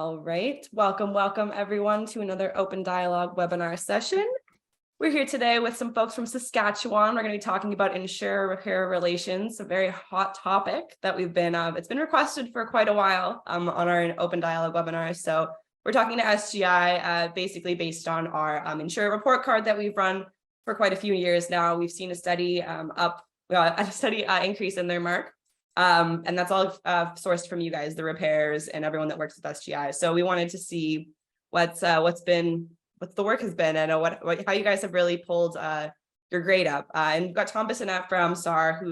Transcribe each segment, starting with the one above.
All right, welcome everyone to another Open Dialogue webinar session. We're here today with some folks from Saskatchewan. We're going to be talking about Insurer-Repairer Relations, a very hot topic that it's been requested for quite a while on our Open Dialogue webinar. So we're talking to SGI basically based on our Insurer Report Card that we've run for quite a few years now. We've seen a steady increase in their mark. And that's all sourced from you guys, the repairs and everyone that works with SGI. So we wanted to see what the work has been and how you guys have really pulled your grade up. And we've got Tom Bissonnette from SAAR,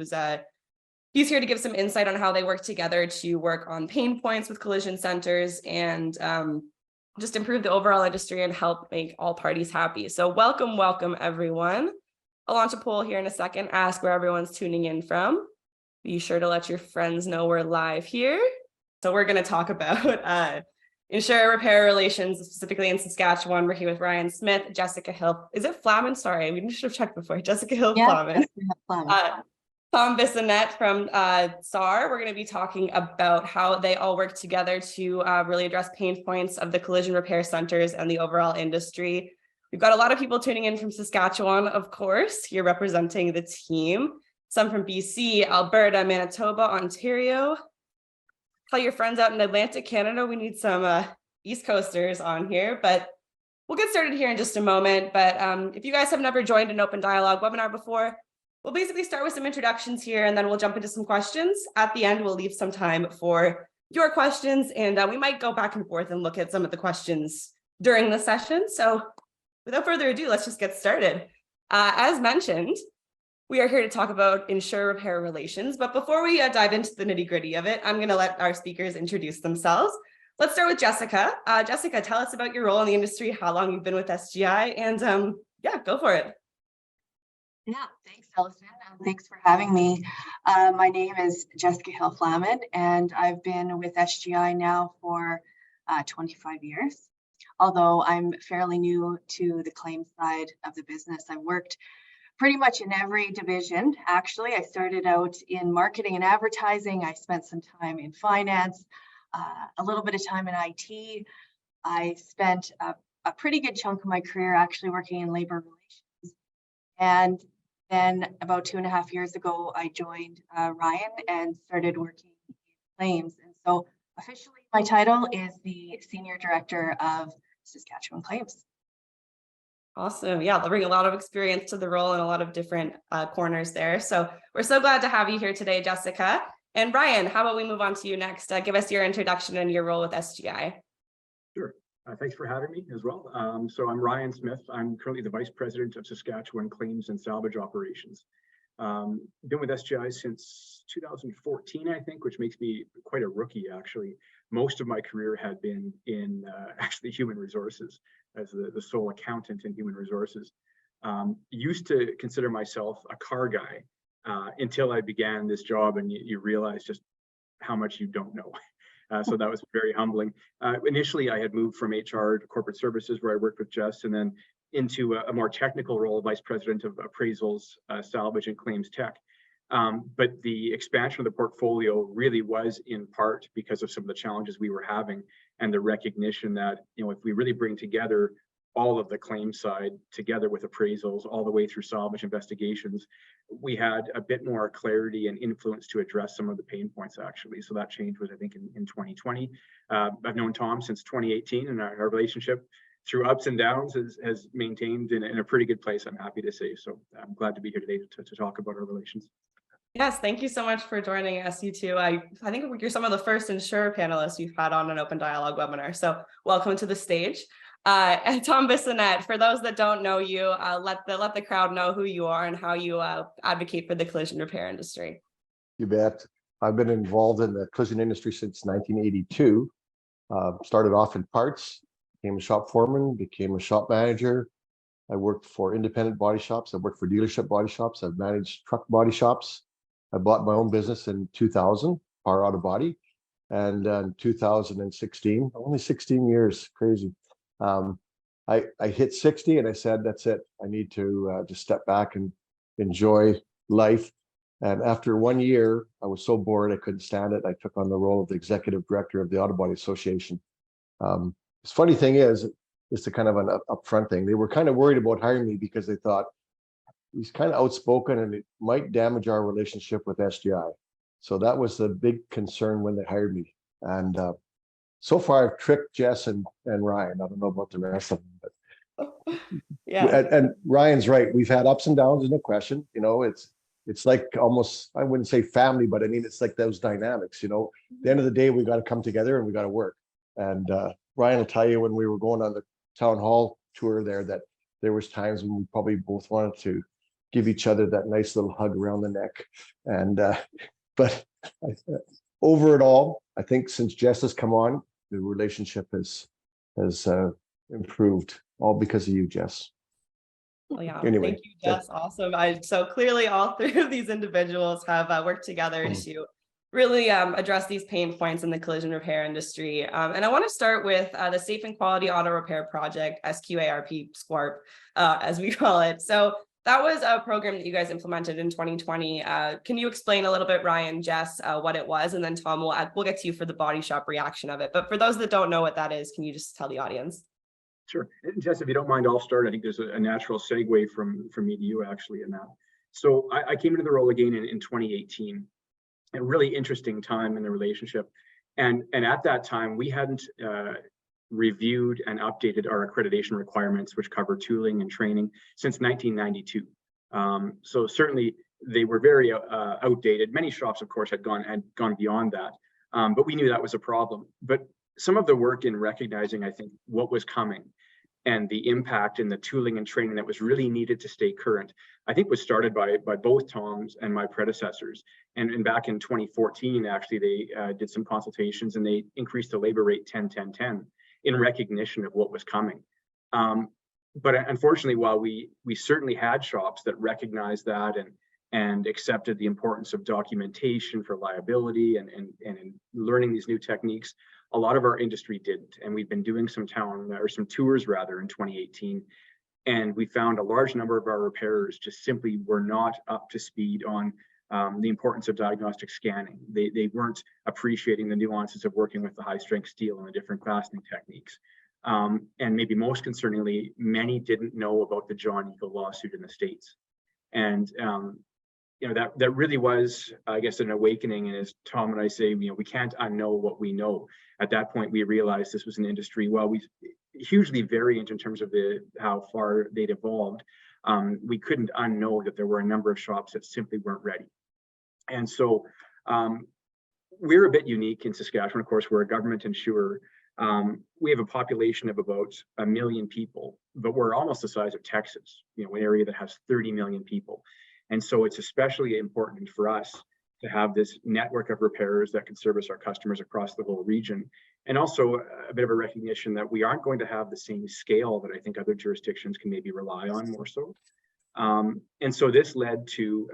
he's here to give some insight on how they work together to work on pain points with collision centers and just improve the overall industry and help make all parties happy. So welcome everyone. I'll launch a poll here in a second, ask where everyone's tuning in from. Be sure to let your friends know we're live here. So we're going to talk about Insurer-Repairer Relations, specifically in Saskatchewan. We're here with Ryan Smith, Jessica Hill. Is it Flaman? Sorry, we should have checked before. Jessica Hill Flaman. Tom Bissonnette from SAAR. We're going to be talking about how they all work together to really address pain points of the collision repair centers and the overall industry. We've got a lot of people tuning in from Saskatchewan, of course, here representing the team. Some from BC, Alberta, Manitoba, Ontario. Tell your friends out in Atlantic Canada, we need some East Coasters on here, but we'll get started here in just a moment. But if you guys have never joined an Open Dialogue webinar before, we'll basically start with some introductions here and then we'll jump into some questions. At the end, we'll leave some time for your questions and we might go back and forth and look at some of the questions during the session. So without further ado, let's just get started. As mentioned, we are here to talk about Insurer-Repairer Relations, but before we dive into the nitty-gritty of it, I'm going to let our speakers introduce themselves. Let's start with Jessica. Jessica, tell us about your role in the industry, how long you've been with SGI, and yeah, go for it. Yeah, thanks, Allison. Thanks for having me. My name is Jessica Hill Flaman, and I've been with SGI now for 25 years. Although I'm fairly new to the claims side of the business, I've worked pretty much in every division. Actually, I started out in marketing and advertising. I spent some time in finance, a little bit of time in IT. I spent a pretty good chunk of my career actually working in labor relations. And then about 2.5 years ago, I joined Ryan and started working in claims. And so officially my title is the Senior Director of Saskatchewan Claims. Awesome. Yeah, they'll bring a lot of experience to the role and a lot of different corners there. So we're so glad to have you here today, Jessica. And Ryan, how about we move on to you next? Give us your introduction and your role with SGI. Sure. Thanks for having me as well. So I'm Ryan Smith. I'm currently the Vice President of Saskatchewan Claims and Salvage Operations. Been with SGI since 2014, I think, which makes me quite a rookie, actually. Most of my career had been in actually human resources as the sole accountant in human resources. Used to consider myself a car guy until I began this job and you realize just how much you don't know. So that was very humbling. Initially, I had moved from HR to corporate services where I worked with Jess and then into a more technical role, Vice President of Appraisals, Salvage and Claims Tech. But the expansion of the portfolio really was in part because of some of the challenges we were having and the recognition that, if we really bring together all of the claim side together with appraisals all the way through salvage investigations, we had a bit more clarity and influence to address some of the pain points actually. So that change was, I think, in 2020. I've known Tom since 2018 and our relationship through ups and downs has maintained in a pretty good place, I'm happy to say. So I'm glad to be here today to talk about our relations. Yes, thank you so much for joining us, you two. I think you're some of the first Insurer panelists we've had on an Open Dialogue webinar. So welcome to the stage. And Tom Bissonnette, for those that don't know you, let the crowd know who you are and how you advocate for the collision repair industry. You bet. I've been involved in the collision industry since 1982. Started off in parts, became a shop foreman, became a shop manager. I worked for independent body shops. I worked for dealership body shops. I've managed truck body shops. I bought my own business in 2000, Power Auto Body, and in 2016, only 16 years, crazy. I hit 60 and I said, that's it. I need to just step back and enjoy life. And after 1 year, I was so bored, I couldn't stand it. I took on the role of the executive director of the Auto Body Association. This funny thing is, it's a kind of an upfront thing. They were kind of worried about hiring me because they thought he's kind of outspoken and it might damage our relationship with SGI. So that was the big concern when they hired me. And so far I've tricked Jess and Ryan. I don't know about the rest of them, but Yeah. and Ryan's right. We've had ups and downs, no question. You know, it's like almost, I wouldn't say family, but I mean, it's like those dynamics, you know, at the end of the day, we got to come together and we got to work. And Ryan will tell you when we were going on the town hall tour there, that there was times when we probably both wanted to give each other that nice little hug around the neck. And, but over it all, I think since Jess has come on, the relationship has improved, all because of you, Jess. Well, yeah. Anyway, Thank you, Jess. Awesome. So clearly all three of these individuals have worked together to really address these pain points in the collision repair industry. And I want to start with the Safe and Quality Auto Repair Project, SQARP, SQARP, as we call it. So that was a program that you guys implemented in 2020. Can you explain a little bit, Ryan, Jess, what it was? And then Tom, we'll get to you for the body shop reaction of it. But for those that don't know what that is, can you just tell the audience? Sure. And Jess, if you don't mind, I'll start. I think there's a natural segue from me to you actually in that. So I came into the role again in 2018, a really interesting time in the relationship. And at that time, we hadn't reviewed and updated our accreditation requirements, which cover tooling and training, since 1992. So certainly they were very outdated. Many shops, of course, had gone beyond that, but we knew that was a problem. But some of the work in recognizing, I think, what was coming and the impact in the tooling and training that was really needed to stay current, I think was started by both Tom's and my predecessors. And back in 2014, actually, they did some consultations and they increased the labor rate 10-10-10 in recognition of what was coming. But unfortunately, while we certainly had shops that recognized that and accepted the importance of documentation for liability and learning these new techniques, a lot of our industry didn't. And we've been doing some tours rather in 2018. And we found a large number of our repairers just simply were not up to speed on the importance of diagnostic scanning. They weren't appreciating the nuances of working with the high strength steel and the different fastening techniques. And maybe most concerningly, many didn't know about the John Eagle lawsuit in the States. And you know, that really was, I guess, an awakening. And as Tom and I say, you know, we can't unknow what we know. At that point, we realized this was an industry, while we hugely variant in terms of how far they'd evolved, we couldn't unknow that there were a number of shops that simply weren't ready. And so we're a bit unique in Saskatchewan. Of course, we're a government insurer. We have a population of about 1 million people, but we're almost the size of Texas, you know, an area that has 30 million people. And so it's especially important for us to have this network of repairers that can service our customers across the whole region. And also a bit of a recognition that we aren't going to have the same scale that I think other jurisdictions can maybe rely on more so. And so this led to,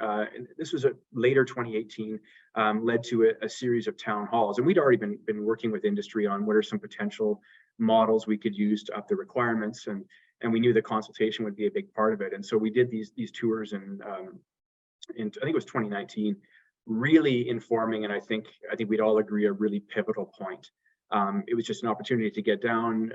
this was a later 2018, led to a series of town halls. And we'd already been working with industry on what are some potential models we could use to up the requirements. And we knew the consultation would be a big part of it. And so we did these tours in I think it was 2019, really informing, and I think we'd all agree, a really pivotal point. It was just an opportunity to get down,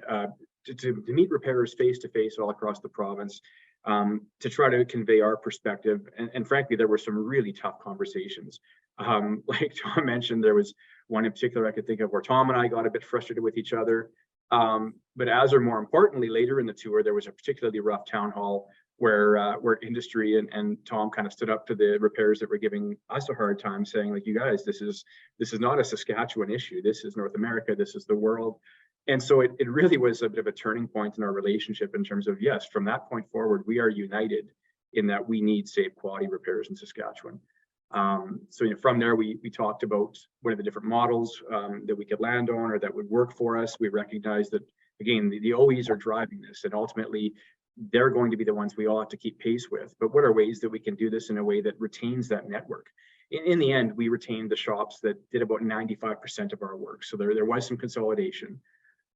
to meet repairers face to face all across the province, to try to convey our perspective. And frankly, there were some really tough conversations. Like Tom mentioned, there was one in particular I could think of where Tom and I got a bit frustrated with each other. But as or more importantly, later in the tour, there was a particularly rough town hall where industry and Tom kind of stood up to the repairers that were giving us a hard time, saying, like, you guys, this is not a Saskatchewan issue. This is North America. This is the world. And so it really was a bit of a turning point in our relationship in terms of, yes, from that point forward, we are united in that we need safe quality repairs in Saskatchewan. So from there, we talked about what are the different models that we could land on or that would work for us. We recognized that, again, the OEs are driving this, and ultimately they're going to be the ones we all have to keep pace with. But what are ways that we can do this in a way that retains that network? In the end, we retained the shops that did about 95% of our work. So there was some consolidation.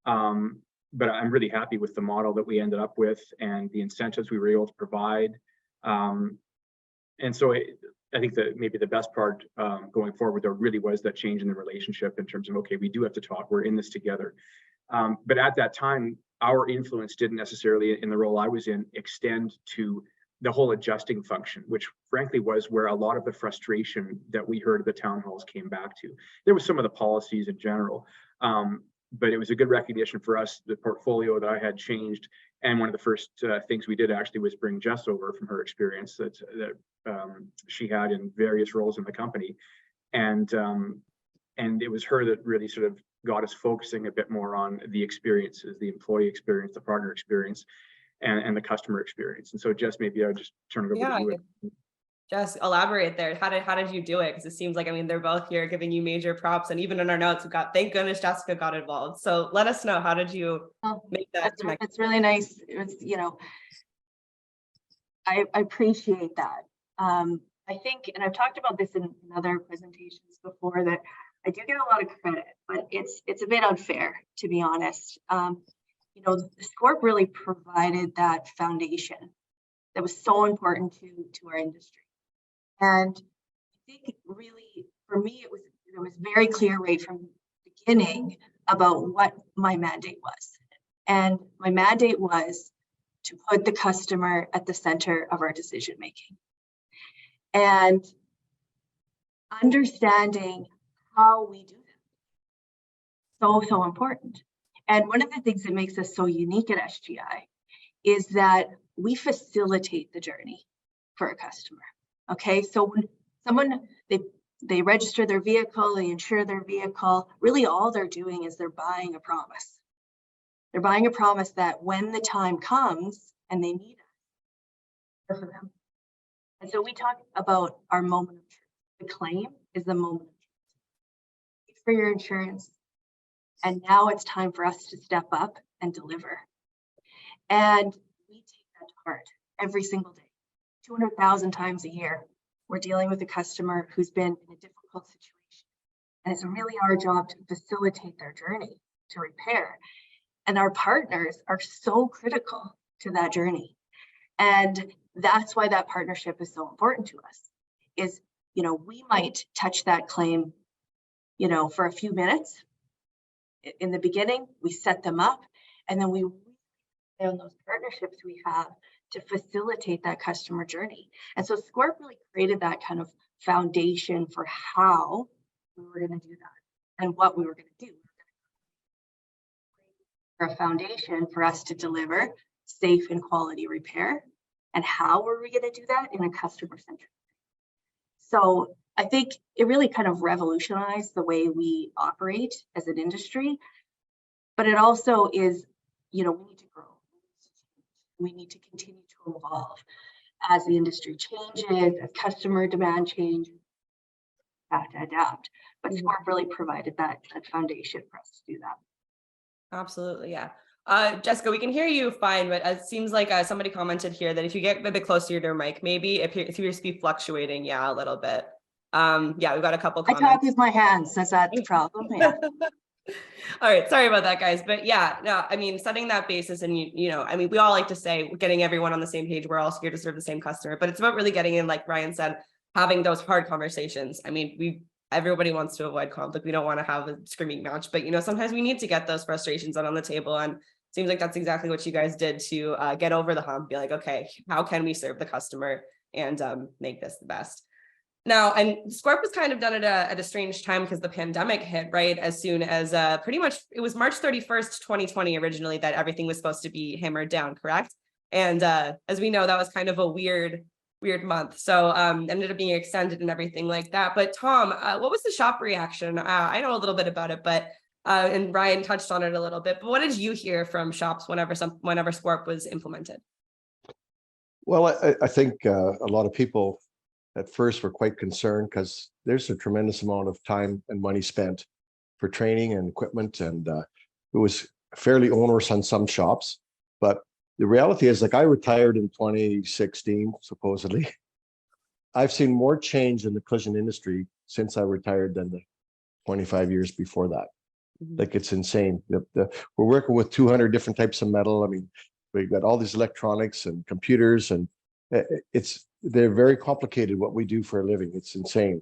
But I'm really happy with the model that we ended up with and the incentives we were able to provide. And so I think that maybe the best part going forward, there really was that change in the relationship in terms of, okay, we do have to talk, we're in this together. But at that time, our influence didn't necessarily, in the role I was in, extend to the whole adjusting function, which frankly was where a lot of the frustration that we heard at the town halls came back to. There was some of the policies in general, but it was a good recognition for us, the portfolio that I had changed. And one of the first things we did actually was bring Jess over from her experience that she had in various roles in the company. And it was her that really sort of got us focusing a bit more on the experiences, the employee experience, the partner experience, and the customer experience. And so Jess, maybe I'll just turn it over to you. Just elaborate there. How did you do it? Because it seems like, I mean, they're both here giving you major props, and even in our notes, we've got, thank goodness Jessica got involved. So let us know, how did you make that connection? That's really nice. It was, you know, I appreciate that. I think, and I've talked about this in other presentations before, that I do get a lot of credit, but it's a bit unfair, to be honest. You know, SCORP really provided that foundation that was so important to our industry. And I think really, for me, it was very clear right from the beginning about what my mandate was. And my mandate was to put the customer at the center of our decision making. And understanding how we do that, so important. And one of the things that makes us so unique at SGI is that we facilitate the journey for a customer. Okay, so when someone, they register their vehicle, they insure their vehicle, really all they're doing is they're buying a promise. They're buying a promise that when the time comes and they need us, for them. And so we talk about our moment of truth. The claim is the moment of truth. For your insurance. And now it's time for us to step up and deliver. And we take that to heart every single day. 200,000 times a year, we're dealing with a customer who's been in a difficult situation. And it's really our job to facilitate their journey to repair. And our partners are so critical to that journey. And that's why that partnership is so important to us. Is, you know, we might touch that claim, you know, for a few minutes. In the beginning, we set them up, and then we on those partnerships we have to facilitate that customer journey. And so SCORP really created that kind of foundation for how we were going to do that and what we were going to do. For a foundation for us to deliver safe and quality repair. And how were we going to do that in a customer-centric way? So I think it really kind of revolutionized the way we operate as an industry, but it also is, you know, we need to grow. We need to continue to evolve as the industry changes, as customer demand changes, have to adapt. But SCORP really provided that foundation for us to do that. Absolutely, yeah. Jessica, we can hear you fine, but it seems like somebody commented here that if you get a bit closer to your mic, maybe if you just be fluctuating, yeah, a little bit. Yeah, we've got a couple comments. I talk with my hands, that's the problem. Yeah. All right, sorry about that, guys. But yeah, no, I mean, setting that basis, and you know, I mean, we all like to say we're getting everyone on the same page. We're all here to serve the same customer, but it's about really getting in, like Ryan said, having those hard conversations. I mean, everybody wants to avoid conflict. We don't want to have a screaming match, but you know, sometimes we need to get those frustrations out on the table. And it seems like that's exactly what you guys did to get over the hump, be like, okay, how can we serve the customer and make this the best? Now, and SCORP was kind of done at a strange time because the pandemic hit, right? As soon as pretty much, it was March 31st, 2020 originally that everything was supposed to be hammered down, correct? And as we know, that was kind of a weird month. So ended up being extended and everything like that. But Tom, what was the shop reaction? I know a little bit about it, but and Ryan touched on it a little bit, but what did you hear from shops whenever SCORP was implemented? Well, I think a lot of people at first were quite concerned because there's a tremendous amount of time and money spent for training and equipment, and it was fairly onerous on some shops. But the reality is, like, I retired in 2016, supposedly. I've seen more change in the collision industry since I retired than the 25 years before that. Like, it's insane. We're working with 200 different types of metal. I mean, we've got all these electronics and computers, and they're very complicated what we do for a living. It's insane.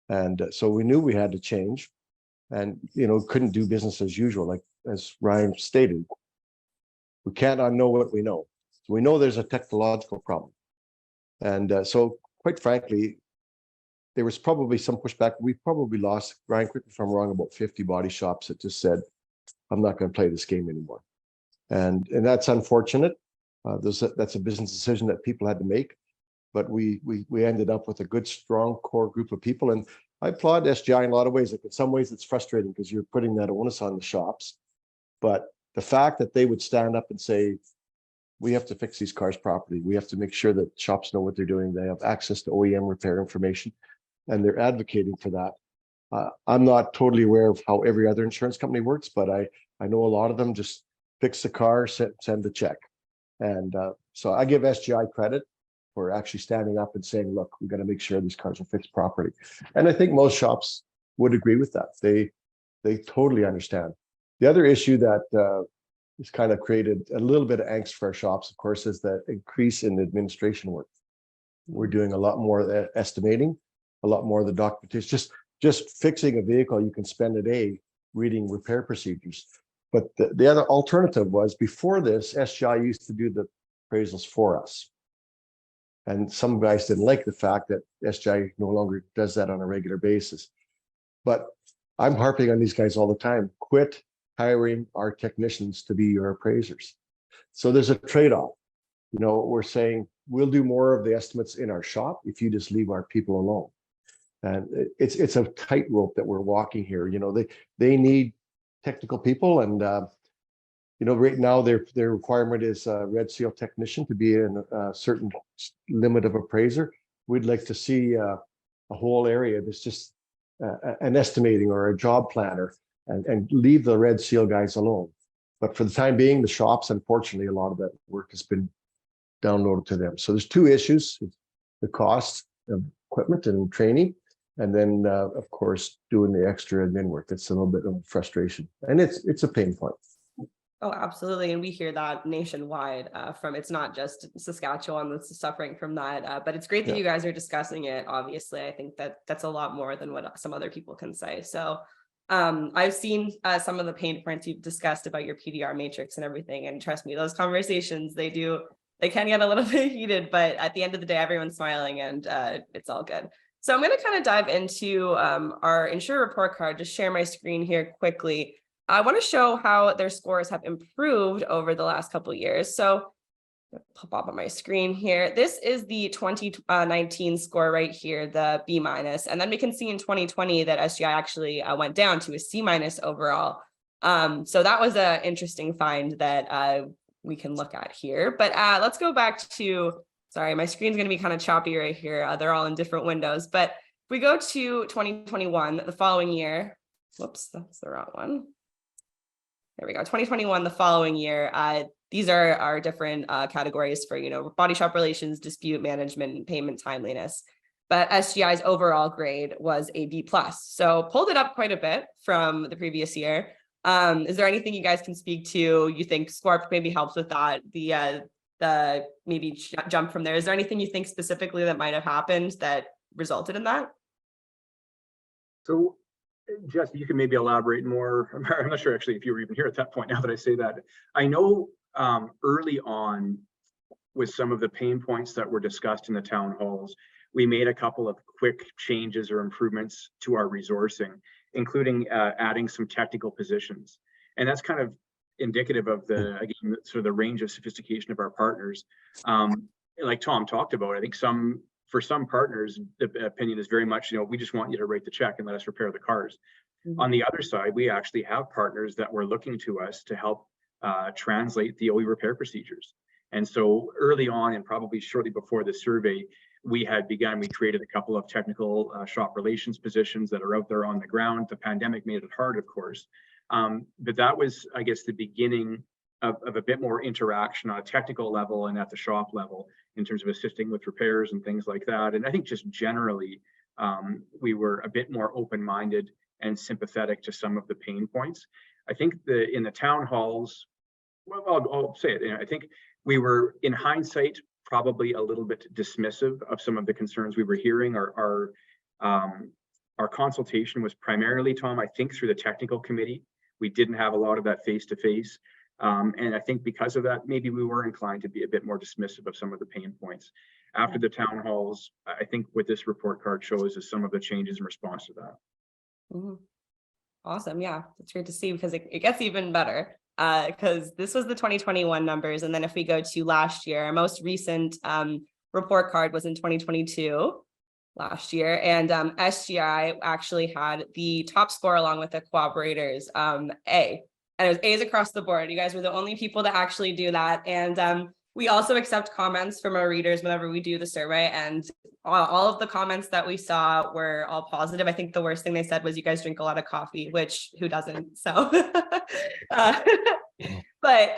And so we knew we had to change, and, you know, couldn't do business as usual. Like, as Ryan stated, we can't unknow what we know. So we know there's a technological problem. And so quite frankly, there was probably some pushback. We probably lost, Ryan, quick if I'm wrong, about 50 body shops that just said, I'm not going to play this game anymore. And that's unfortunate. That's a business decision that people had to make. But we ended up with a good, strong core group of people. And I applaud SGI in a lot of ways. Like in some ways, it's frustrating because you're putting that onus on the shops. But the fact that they would stand up and say, we have to fix these cars properly. We have to make sure that shops know what they're doing. They have access to OEM repair information, and they're advocating for that. I'm not totally aware of how every other insurance company works, but I know a lot of them just fix the car, send the check. And so I give SGI credit for actually standing up and saying, look, we got to make sure these cars are fixed properly. And I think most shops would agree with that. They totally understand. The other issue that has kind of created a little bit of angst for our shops, of course, is the increase in administration work. We're doing a lot more estimating, a lot more of the documentation. Just fixing a vehicle, you can spend a day reading repair procedures. But the other alternative was, before this, SGI used to do the appraisals for us. And some guys didn't like the fact that SGI no longer does that on a regular basis. But I'm harping on these guys all the time. Quit hiring our technicians to be your appraisers. So there's a trade-off. You know, we're saying we'll do more of the estimates in our shop if you just leave our people alone. And it's a tightrope that we're walking here. You know, they need technical people, and you know, right now their requirement is a red seal technician to be in a certain limit of appraiser. We'd like to see a whole area that's just an estimating or a job planner, and leave the red seal guys alone. But for the time being, the shops, unfortunately, a lot of that work has been downloaded to them. So there's two issues: the cost of equipment and training, and then of course doing the extra admin work. It's a little bit of frustration, and it's a pain point. Oh, absolutely. And we hear that nationwide from, it's not just Saskatchewan that's suffering from that, but it's great that you guys are discussing it. Obviously, I think that that's a lot more than what some other people can say. So I've seen some of the pain points you've discussed about your PDR matrix and everything. And trust me, those conversations, they can get a little bit heated, but at the end of the day, everyone's smiling and it's all good. So I'm going to kind of dive into our Insurer Report Card, just share my screen here quickly. I want to show how their scores have improved over the last couple of years. So pop up on my screen here. This is the 2019 score right here, the B-. And then we can see in 2020 that SGI actually went down to a C- overall. So that was an interesting find that we can look at here. But let's go back to, sorry, my screen's going to be kind of choppy right here. They're all in different windows. But if we go to 2021, the following year, whoops, that's the wrong one. There we go. 2021, the following year. These are our different categories for, you know, body shop relations, dispute management, and payment timeliness. But SGI's overall grade was a B+. So pulled it up quite a bit from the previous year. Is there anything you guys can speak to? You think SCORP maybe helps with that? The maybe jump from there. Is there anything you think specifically that might have happened that resulted in that? So, Jesse, you can maybe elaborate more. I'm not sure actually if you were even here at that point now that I say that. I know early on with some of the pain points that were discussed in the town halls, we made a couple of quick changes or improvements to our resourcing, including adding some technical positions. And that's kind of indicative of the, again, sort of the range of sophistication of our partners. Like Tom talked about, I think for some partners, the opinion is very much, you know, we just want you to write the check and let us repair the cars. Mm-hmm. On the other side, we actually have partners that were looking to us to help translate the OE repair procedures. And so early on, and probably shortly before the survey, we created a couple of technical shop relations positions that are out there on the ground. The pandemic made it hard, of course. But that was, I guess, the beginning of a bit more interaction on a technical level and at the shop level in terms of assisting with repairs and things like that. And I think just generally, we were a bit more open-minded and sympathetic to some of the pain points. I think in the town halls, well, I'll say it, you know, I think we were, in hindsight, probably a little bit dismissive of some of the concerns we were hearing. Our consultation was primarily, Tom, I think, through the technical committee, We didn't have a lot of that face-to-face. And I think because of that, maybe we were inclined to be a bit more dismissive of some of the pain points. After the town halls, I think what this report card shows is some of the changes in response to that. Mm-hmm. Awesome. Yeah, it's great to see, because it gets even better. Because this was the 2021 numbers. And then if we go to last year, our most recent report card was in 2022 last year. And SGI actually had the top score along with the cooperators, A. And it was A's across the board. You guys were the only people that actually do that. And we also accept comments from our readers whenever we do the survey. And all of the comments that we saw were all positive. I think the worst thing they said was, you guys drink a lot of coffee, which who doesn't? So, but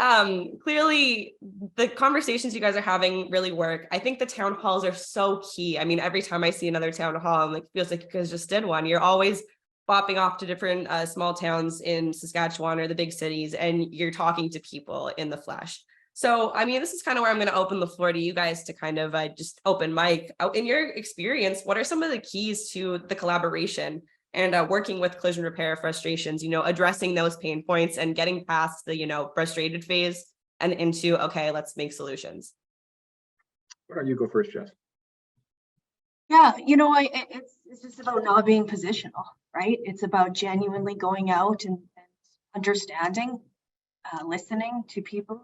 clearly the conversations you guys are having really work. I think the town halls are so key. I mean, every time I see another town hall, I'm like, feels like you guys just did one. You're always bopping off to different small towns in Saskatchewan or the big cities, and you're talking to people in the flesh. So, I mean, this is kind of where I'm going to open the floor to you guys to kind of just open mic. In your experience, what are some of the keys to the collaboration and working with collision repair frustrations, addressing those pain points and getting past the, frustrated phase and into, okay, let's make solutions? Why don't you go first, Jess? Yeah, it's just about not being positional, right? It's about genuinely going out and understanding, listening to people.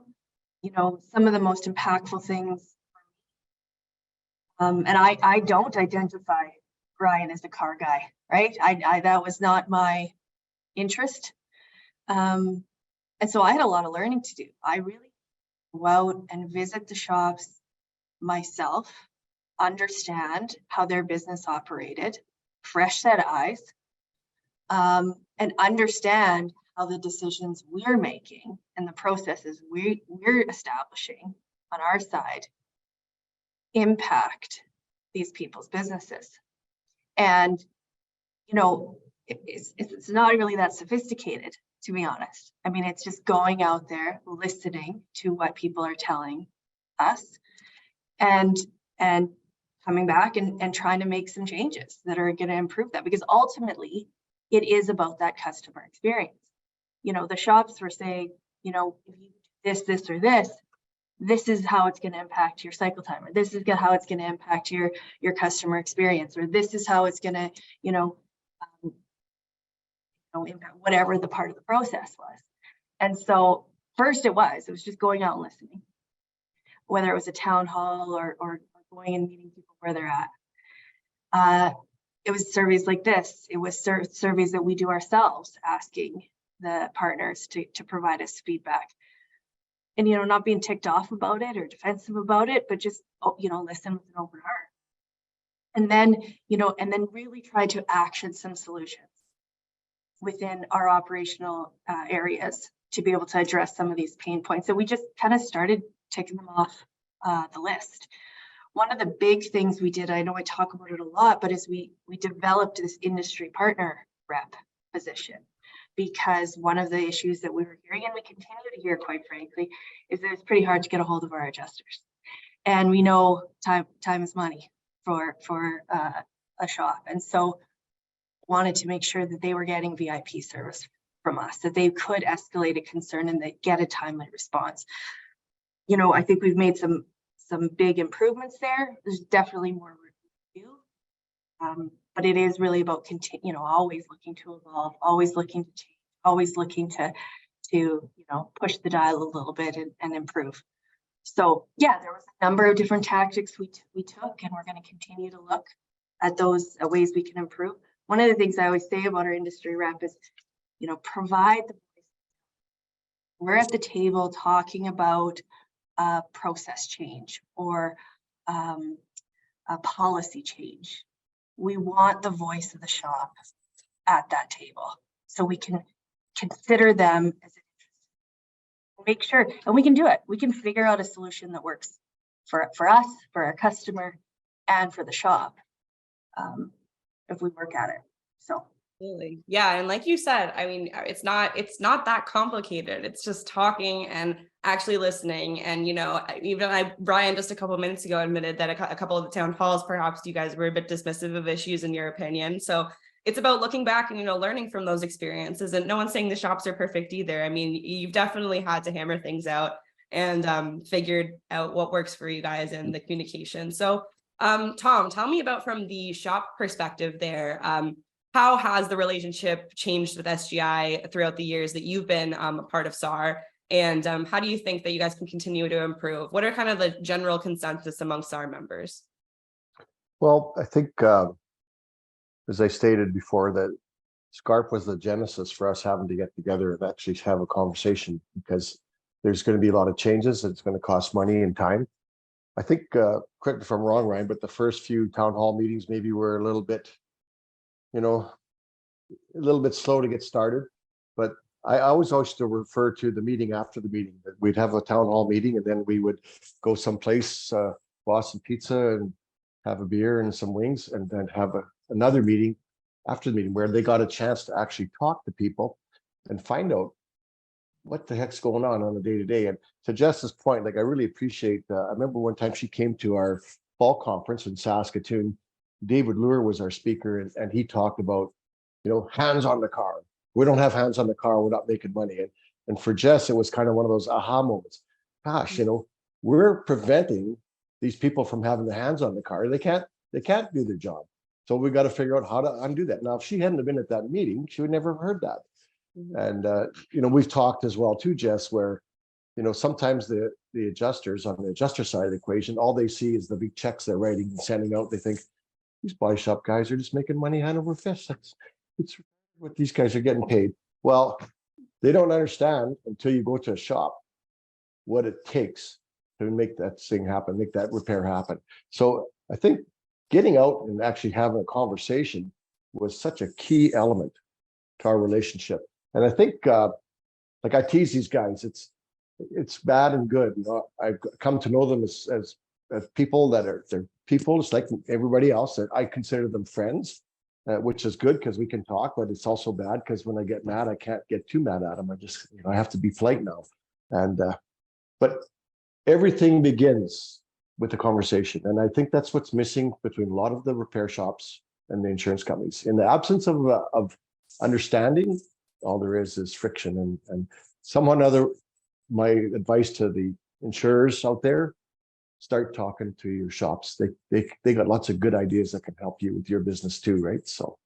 Some of the most impactful things. And I don't identify Ryan as the car guy, right? I that was not my interest. And so I had a lot of learning to do. I really go out and visit the shops myself, understand how their business operated, fresh set of eyes, and understand how the decisions we're making and the processes we're establishing on our side impact these people's businesses. And, it's not really that sophisticated, to be honest. I mean, it's just going out there, listening to what people are telling us, and coming back and trying to make some changes that are going to improve that, because ultimately it is about that customer experience. The shops were saying, if you do this, or this is how it's going to impact your cycle time, or this is how it's going to impact your customer experience, or this is how it's going to, impact whatever the part of the process was. And so first it was just going out and listening, whether it was a town hall or going and meeting people where they're at. It was surveys like this. It was surveys that we do ourselves, asking the partners to provide us feedback, and not being ticked off about it or defensive about it, but just listen with an open heart, and then really try to action some solutions within our operational areas to be able to address some of these pain points. So we just kind of started ticking them off the list. One of the big things we did, I know I talk about it a lot, but is we developed this industry partner rep position, because one of the issues that we were hearing, and we continue to hear, quite frankly, is that it's pretty hard to get a hold of our adjusters. And we know time is money for a shop. And so wanted to make sure that they were getting VIP service from us, that they could escalate a concern and they get a timely response. I think we've made some big improvements there. There's definitely more work to do. But it is really about always looking to evolve, always looking to change, always looking to push the dial a little bit and improve. So yeah, there was a number of different tactics we took, and we're going to continue to look at those ways we can improve. One of the things I always say about our industry rep is, provide the voice. We're at the table talking about process change or a policy change. We want the voice of the shop at that table, so we can consider them as an interest. Make sure, and we can do it. We can figure out a solution that works for us, for our customer, and for the shop, if we work at it. So. Really? Yeah. And like you said, I mean, it's not that complicated. It's just talking and actually listening. And, Brian, just a couple of minutes ago admitted that a couple of the town halls, perhaps you guys were a bit dismissive of issues in your opinion. So it's about looking back and, learning from those experiences. And no one's saying the shops are perfect either. I mean, you've definitely had to hammer things out and figured out what works for you guys in the communication. So Tom, tell me about, from the shop perspective there, how has the relationship changed with SGI throughout the years that you've been a part of SAAR? And how do you think that you guys can continue to improve? What are kind of the general consensus among SAAR members? Well, I think, as I stated before, that SCARP was the genesis for us having to get together and actually have a conversation, because there's going to be a lot of changes. And it's going to cost money and time. I think, correct me if I'm wrong, Ryan, but the first few town hall meetings maybe were a little bit, slow to get started. But I always used to refer to the meeting after the meeting, that we'd have a town hall meeting and then we would go someplace, Boston Pizza, and have a beer and some wings, and then have another meeting after the meeting where they got a chance to actually talk to people and find out what the heck's going on a day-to-day. And to Jess's point, like, I really appreciate, I remember one time she came to our fall conference in Saskatoon. David Lure was our speaker, and he talked about, hands on the car. We don't have hands on the car, we're not making money. And for Jess, it was kind of one of those aha moments. Gosh, we're preventing these people from having the hands on the car. They can't do their job. So we got to figure out how to undo that. Now, if she hadn't have been at that meeting, she would never have heard that. And we've talked as well too, Jess, where sometimes the adjusters on the adjuster side of the equation, all they see is the big checks they're writing and sending out. They think these body shop guys are just making money hand over fist. It's what these guys are getting paid. Well, they don't understand until you go to a shop what it takes to make that thing happen, make that repair happen. So I think getting out and actually having a conversation was such a key element to our relationship. And I think, like, I tease these guys, it's bad and good. I've come to know them as people they're people, just like everybody else. That I consider them friends, which is good because we can talk. But it's also bad because when I get mad, I can't get too mad at them. I just, I have to be polite now. And but everything begins with the conversation, and I think that's what's missing between a lot of the repair shops and the insurance companies. In the absence of understanding, all there is friction. And someone other, my advice to the insurers out there, start talking to your shops. They got lots of good ideas that can help you with your business too, right? So.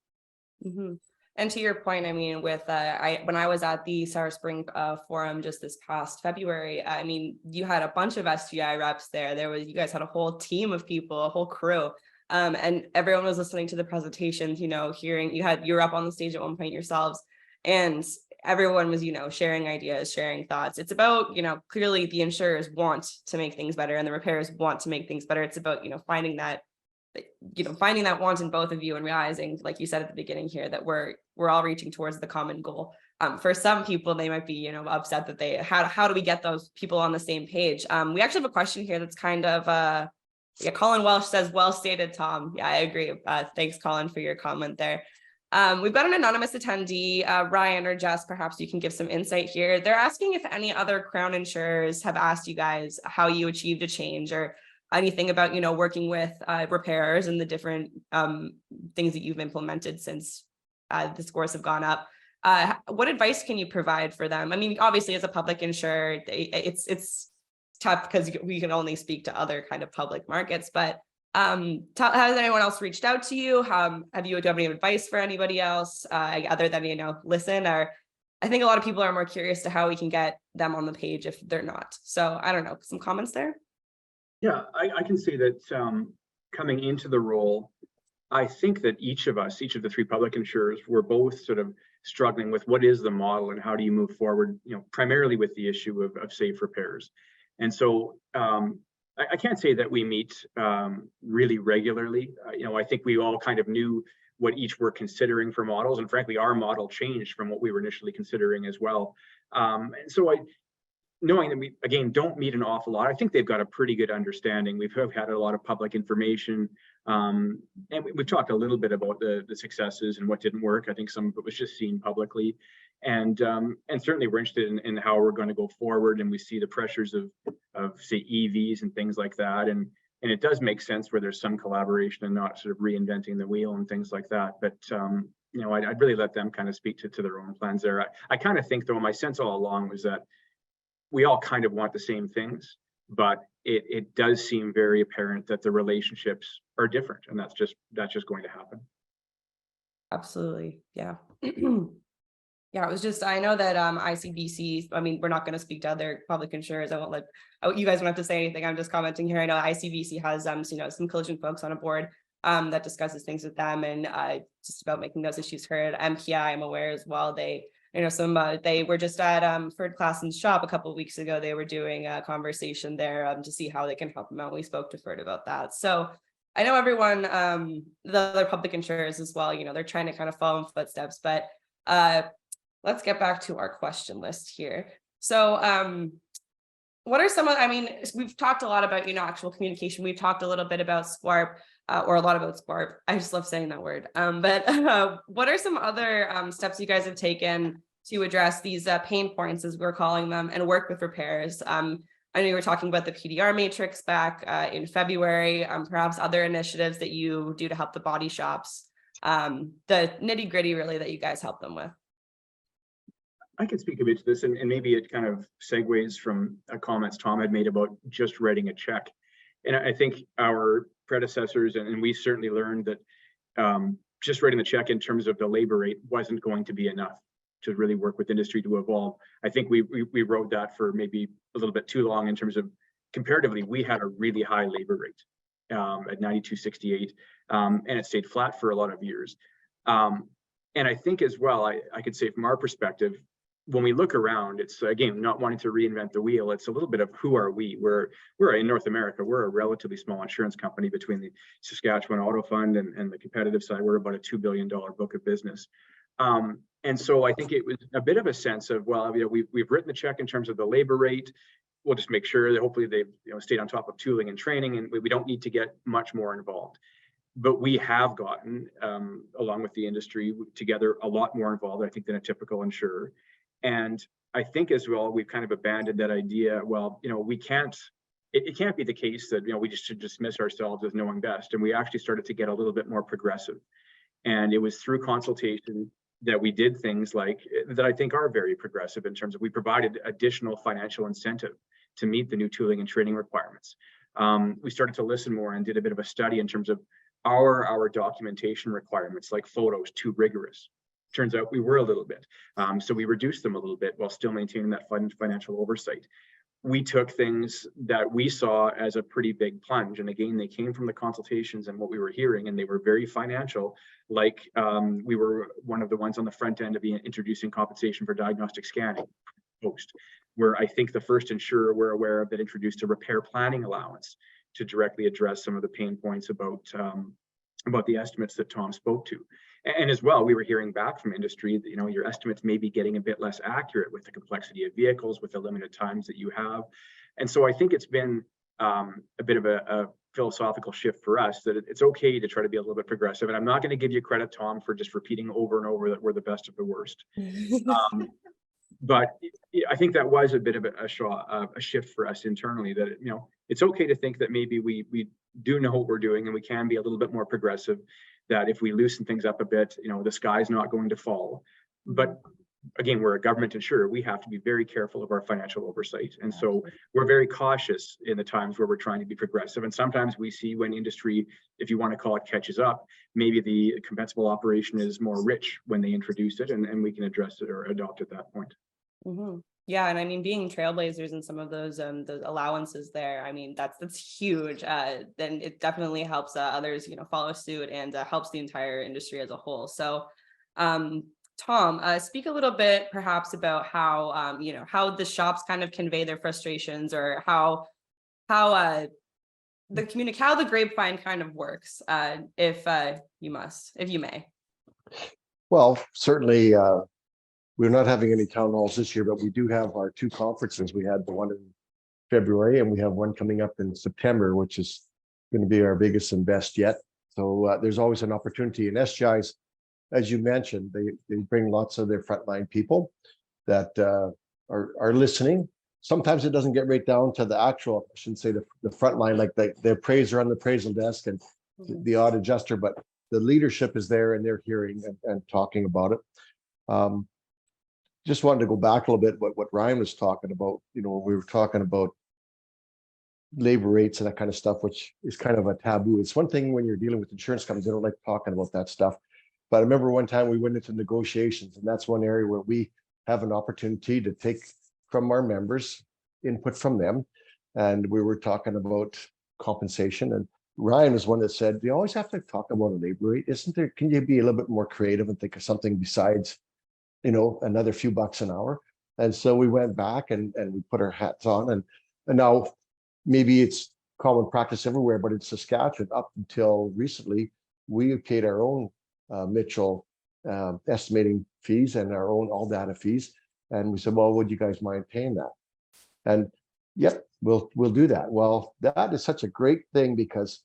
And to your point, I mean, with when I was at the SAAR Spring Forum just this past February, I mean, you had a bunch of SGI reps there. You guys had a whole team of people, a whole crew, and everyone was listening to the presentations. Hearing you were up on the stage at one point yourselves, and everyone was, sharing ideas, sharing thoughts. It's about, clearly the insurers want to make things better and the repairers want to make things better. It's about, finding that want in both of you and realizing, like you said at the beginning here, that we're all reaching towards the common goal. For some people, they might be, upset that how do we get those people on the same page? We actually have a question here that's kind of, Colin Welsh says, well stated, Tom. Yeah, I agree. Thanks, Colin, for your comment there. We've got an anonymous attendee, Ryan or Jess, perhaps you can give some insight here. They're asking if any other Crown insurers have asked you guys how you achieved a change, or anything about, working with repairers and the different things that you've implemented since the scores have gone up. What advice can you provide for them? I mean, obviously, as a public insurer, it's tough because we can only speak to other kind of public markets, but has anyone else reached out to you? Do you have any advice for anybody else other than, listen? Or I think a lot of people are more curious to how we can get them on the page if they're not. So I don't know, some comments there? Yeah, I can say that coming into the role, I think that each of the three public insurers, were both sort of struggling with what is the model and how do you move forward, primarily with the issue of safe repairs. And so I can't say that we meet really regularly. I think we all kind of knew what each were considering for models, and frankly, our model changed from what we were initially considering as well. And so knowing that we, again, don't meet an awful lot, I think they've got a pretty good understanding. We've had a lot of public information, and we've talked a little bit about the successes and what didn't work. I think some of it was just seen publicly. And certainly we're interested in how we're going to go forward, and we see the pressures of say EVs and things like that, and it does make sense where there's some collaboration and not sort of reinventing the wheel and things like that. But I'd really let them kind of speak to their own plans there. I kind of think, though, my sense all along was that we all kind of want the same things, but it does seem very apparent that the relationships are different, and that's just going to happen. Absolutely. Yeah. Yeah, it was just, I know that ICBC, I mean, we're not going to speak to other public insurers. I won't let, oh, you guys don't have to say anything. I'm just commenting here. I know ICBC has some collision folks on a board that discusses things with them, and just about making those issues heard. MPI, I'm aware as well. They were just at Ferd Klassen's shop a couple of weeks ago. They were doing a conversation there to see how they can help them out. We spoke to Ferd about that. So I know everyone, the other public insurers as well, they're trying to kind of follow in footsteps, but let's get back to our question list here. So what are some of, I mean, we've talked a lot about, actual communication. We've talked a little bit about SQARP, or a lot about SQARP. I just love saying that word. But what are some other steps you guys have taken to address these pain points, as we're calling them, and work with repairs? I know you were talking about the PDR matrix back in February, perhaps other initiatives that you do to help the body shops, the nitty gritty really that you guys help them with. I can speak a bit to this, and maybe it kind of segues from comments Tom had made about just writing a check. And I think our predecessors, and we certainly learned that just writing the check in terms of the labor rate wasn't going to be enough to really work with industry to evolve. I think we wrote that for maybe a little bit too long in terms of, comparatively, we had a really high labor rate at 92.68, and it stayed flat for a lot of years. And I think as well, I could say from our perspective, when we look around, it's, again, not wanting to reinvent the wheel. It's a little bit of who are we? We're in North America. We're a relatively small insurance company between the Saskatchewan Auto Fund and the competitive side. We're about a $2 billion book of business. And so I think it was a bit of a sense of, well, we've written the check in terms of the labor rate. We'll just make sure that hopefully they've stayed on top of tooling and training, and we don't need to get much more involved. But we have gotten, along with the industry together, a lot more involved, I think, than a typical insurer. And I think as well, we've kind of abandoned that idea. Well, we can't, it can't be the case that, we just should dismiss ourselves as knowing best. And we actually started to get a little bit more progressive. And it was through consultation that we did things like that I think are very progressive in terms of, we provided additional financial incentive to meet the new tooling and training requirements. We started to listen more and did a bit of a study in terms of our documentation requirements, like photos, too rigorous. Turns out we were a little bit. So we reduced them a little bit while still maintaining that financial oversight. We took things that we saw as a pretty big plunge. And again, they came from the consultations and what we were hearing, and they were very financial. Like we were one of the ones on the front end of introducing compensation for diagnostic scanning post, where I think the first insurer we're aware of that introduced a repair planning allowance to directly address some of the pain points about the estimates that Tom spoke to. And as well, we were hearing back from industry that, your estimates may be getting a bit less accurate with the complexity of vehicles, with the limited times that you have. And so I think it's been a bit of a philosophical shift for us, that it's okay to try to be a little bit progressive. And I'm not going to give you credit, Tom, for just repeating over and over that we're the best of the worst. But I think that was a bit of a shift for us internally, that, it's okay to think that maybe we do know what we're doing, and we can be a little bit more progressive, that if we loosen things up a bit, the sky's not going to fall. But again, we're a government insurer. We have to be very careful of our financial oversight. And so we're very cautious in the times where we're trying to be progressive. And sometimes we see when industry, if you want to call it, catches up, maybe the compensable operation is more rich when they introduce it, and we can address it or adopt at that point. Mm-hmm. Yeah, and I mean, being trailblazers in some of those allowances there, I mean, that's huge. Then it definitely helps others, follow suit, and helps the entire industry as a whole. So, Tom, speak a little bit perhaps about how how the shops kind of convey their frustrations, or how the grapevine kind of works, if you may. Well, certainly. We're not having any town halls this year, but we do have our two conferences. We had the one in February, and we have one coming up in September, which is going to be our biggest and best yet. So there's always an opportunity. And SGIs, as you mentioned, they bring lots of their frontline people that are listening. Sometimes it doesn't get right down to the actual, I shouldn't say the frontline, like the appraiser on the appraisal desk and the odd adjuster, but the leadership is there and they're hearing and talking about it. Just wanted to go back a little bit what Ryan was talking about. You know, we were talking about labor rates and that kind of stuff, which is kind of a taboo. It's one thing when you're dealing with insurance companies, they don't like talking about that stuff. But I remember one time we went into negotiations, and that's one area where we have an opportunity to take from our members, input from them. And we were talking about compensation. And Ryan was one that said, you always have to talk about a labor rate. Isn't there, can you be a little bit more creative and think of something besides, you know, another few bucks an hour? And so we went back and we put our hats on, and now maybe it's common practice everywhere, but in Saskatchewan, up until recently, we paid our own Mitchell estimating fees and our own all data fees. And we said, well, would you guys mind paying that? And yep, we'll do that. Well, that is such a great thing, because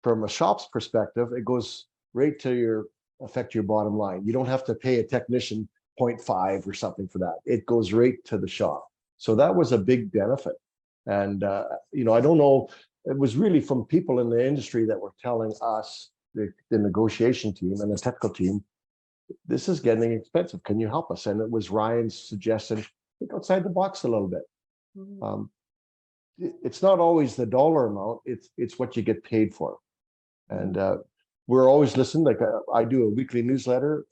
from a shop's perspective, it goes right to affect your bottom line. You don't have to pay a technician 0.5 or something for that. It goes right to the shop. So that was a big benefit. And, you know, I don't know, it was really from people in the industry that were telling us, the negotiation team and the technical team, this is getting expensive. Can you help us? And it was Ryan's suggestion, think outside the box a little bit. Mm-hmm. It's not always the dollar amount, it's what you get paid for. And we're always listening. Like I do a weekly newsletter.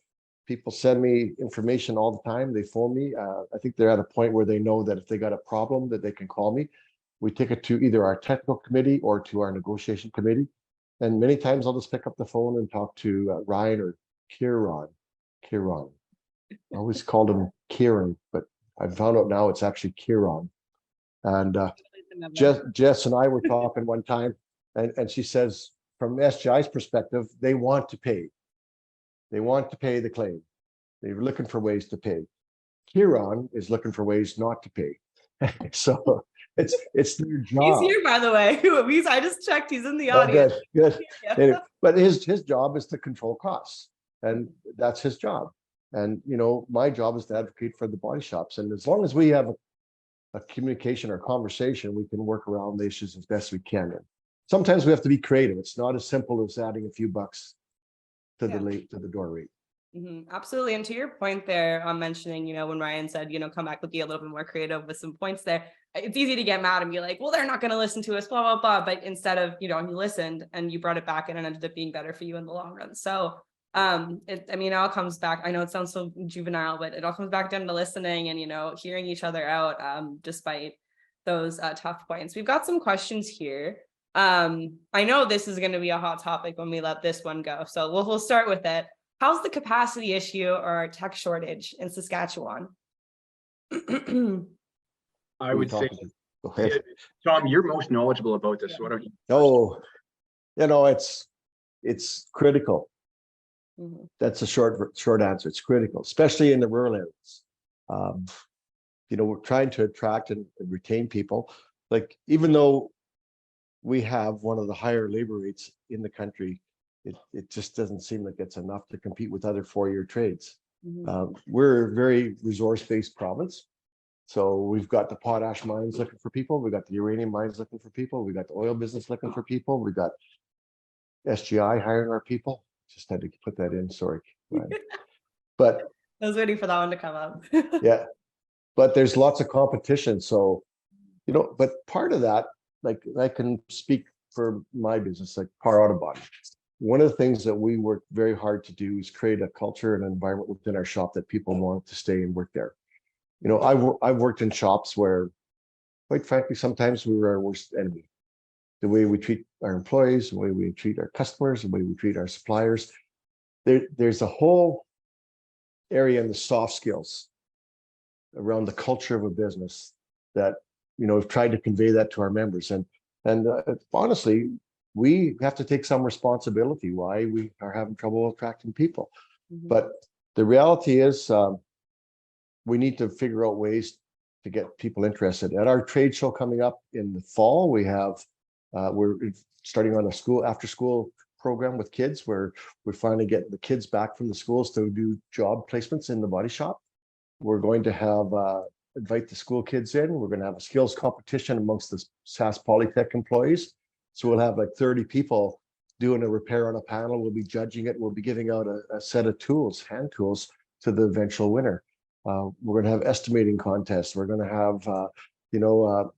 People send me information all the time. They phone me. I think they're at a point where they know that if they got a problem, that they can call me. We take it to either our technical committee or to our negotiation committee. And many times I'll just pick up the phone and talk to Ryan or Kieran. I always called him Kieran, but I found out now it's actually Kieran. And Jess and I were talking one time, and she says, from SGI's perspective, they want to pay. They want to pay the claim. They're looking for ways to pay. Kieran is looking for ways not to pay. So it's their job. He's here, by the way. I just checked. He's in the audience. Good. Yeah. Anyway, but his job is to control costs, and that's his job. And you know, my job is to advocate for the body shops. And as long as we have a communication or conversation, we can work around the issues as best we can. And sometimes we have to be creative. It's not as simple as adding a few bucks to the door rate. Mm-hmm. Absolutely. And to your point there on mentioning, you know, when Ryan said, you know, come back with be a little bit more creative with some points there, it's easy to get mad and be like, well, they're not going to listen to us, blah, blah, blah. But instead of, you know, you listened and you brought it back and it ended up being better for you in the long run. So, it all comes back. I know it sounds so juvenile, but it all comes back down to listening and, you know, hearing each other out, despite those tough points. We've got some questions here. I know this is going to be a hot topic when we let this one go. So we'll start with it. How's the capacity issue or tech shortage in Saskatchewan? I would say, Tom, you're most knowledgeable about this. So why don't you? Oh, you know, it's critical. Mm-hmm. That's a short answer. It's critical, especially in the rural areas. You know, we're trying to attract and retain people. Like, even though we have one of the higher labor rates in the country, it just doesn't seem like it's enough to compete with other four-year trades. Mm-hmm. We're a very resource-based province. So we've got the potash mines looking for people. We've got the uranium mines looking for people. We've got the oil business looking for people. We've got SGI hiring our people. Just had to put that in, sorry. But I was waiting for that one to come up. Yeah, but there's lots of competition. So, you know, but part of that, like I can speak for my business, like Par Auto Body. One of the things that we work very hard to do is create a culture and environment within our shop that people want to stay and work there. You know, I've worked in shops where, quite frankly, sometimes we were our worst enemy. The way we treat our employees, the way we treat our customers, the way we treat our suppliers. There's a whole area in the soft skills around the culture of a business that, you know, we've tried to convey that to our members. And honestly, we have to take some responsibility why we are having trouble attracting people. Mm-hmm. But the reality is we need to figure out ways to get people interested. At our trade show coming up in the fall, we have we're starting on a after school program with kids where we're finally getting the kids back from the schools to do job placements in the body shop. We're going to have invite the school kids in. We're going to have a skills competition amongst the SAS Polytech employees. So we'll have like 30 people doing a repair on a panel. We'll be judging it. We'll be giving out a set of tools, hand tools, to the eventual winner. We're going to have estimating contests. We're going to have,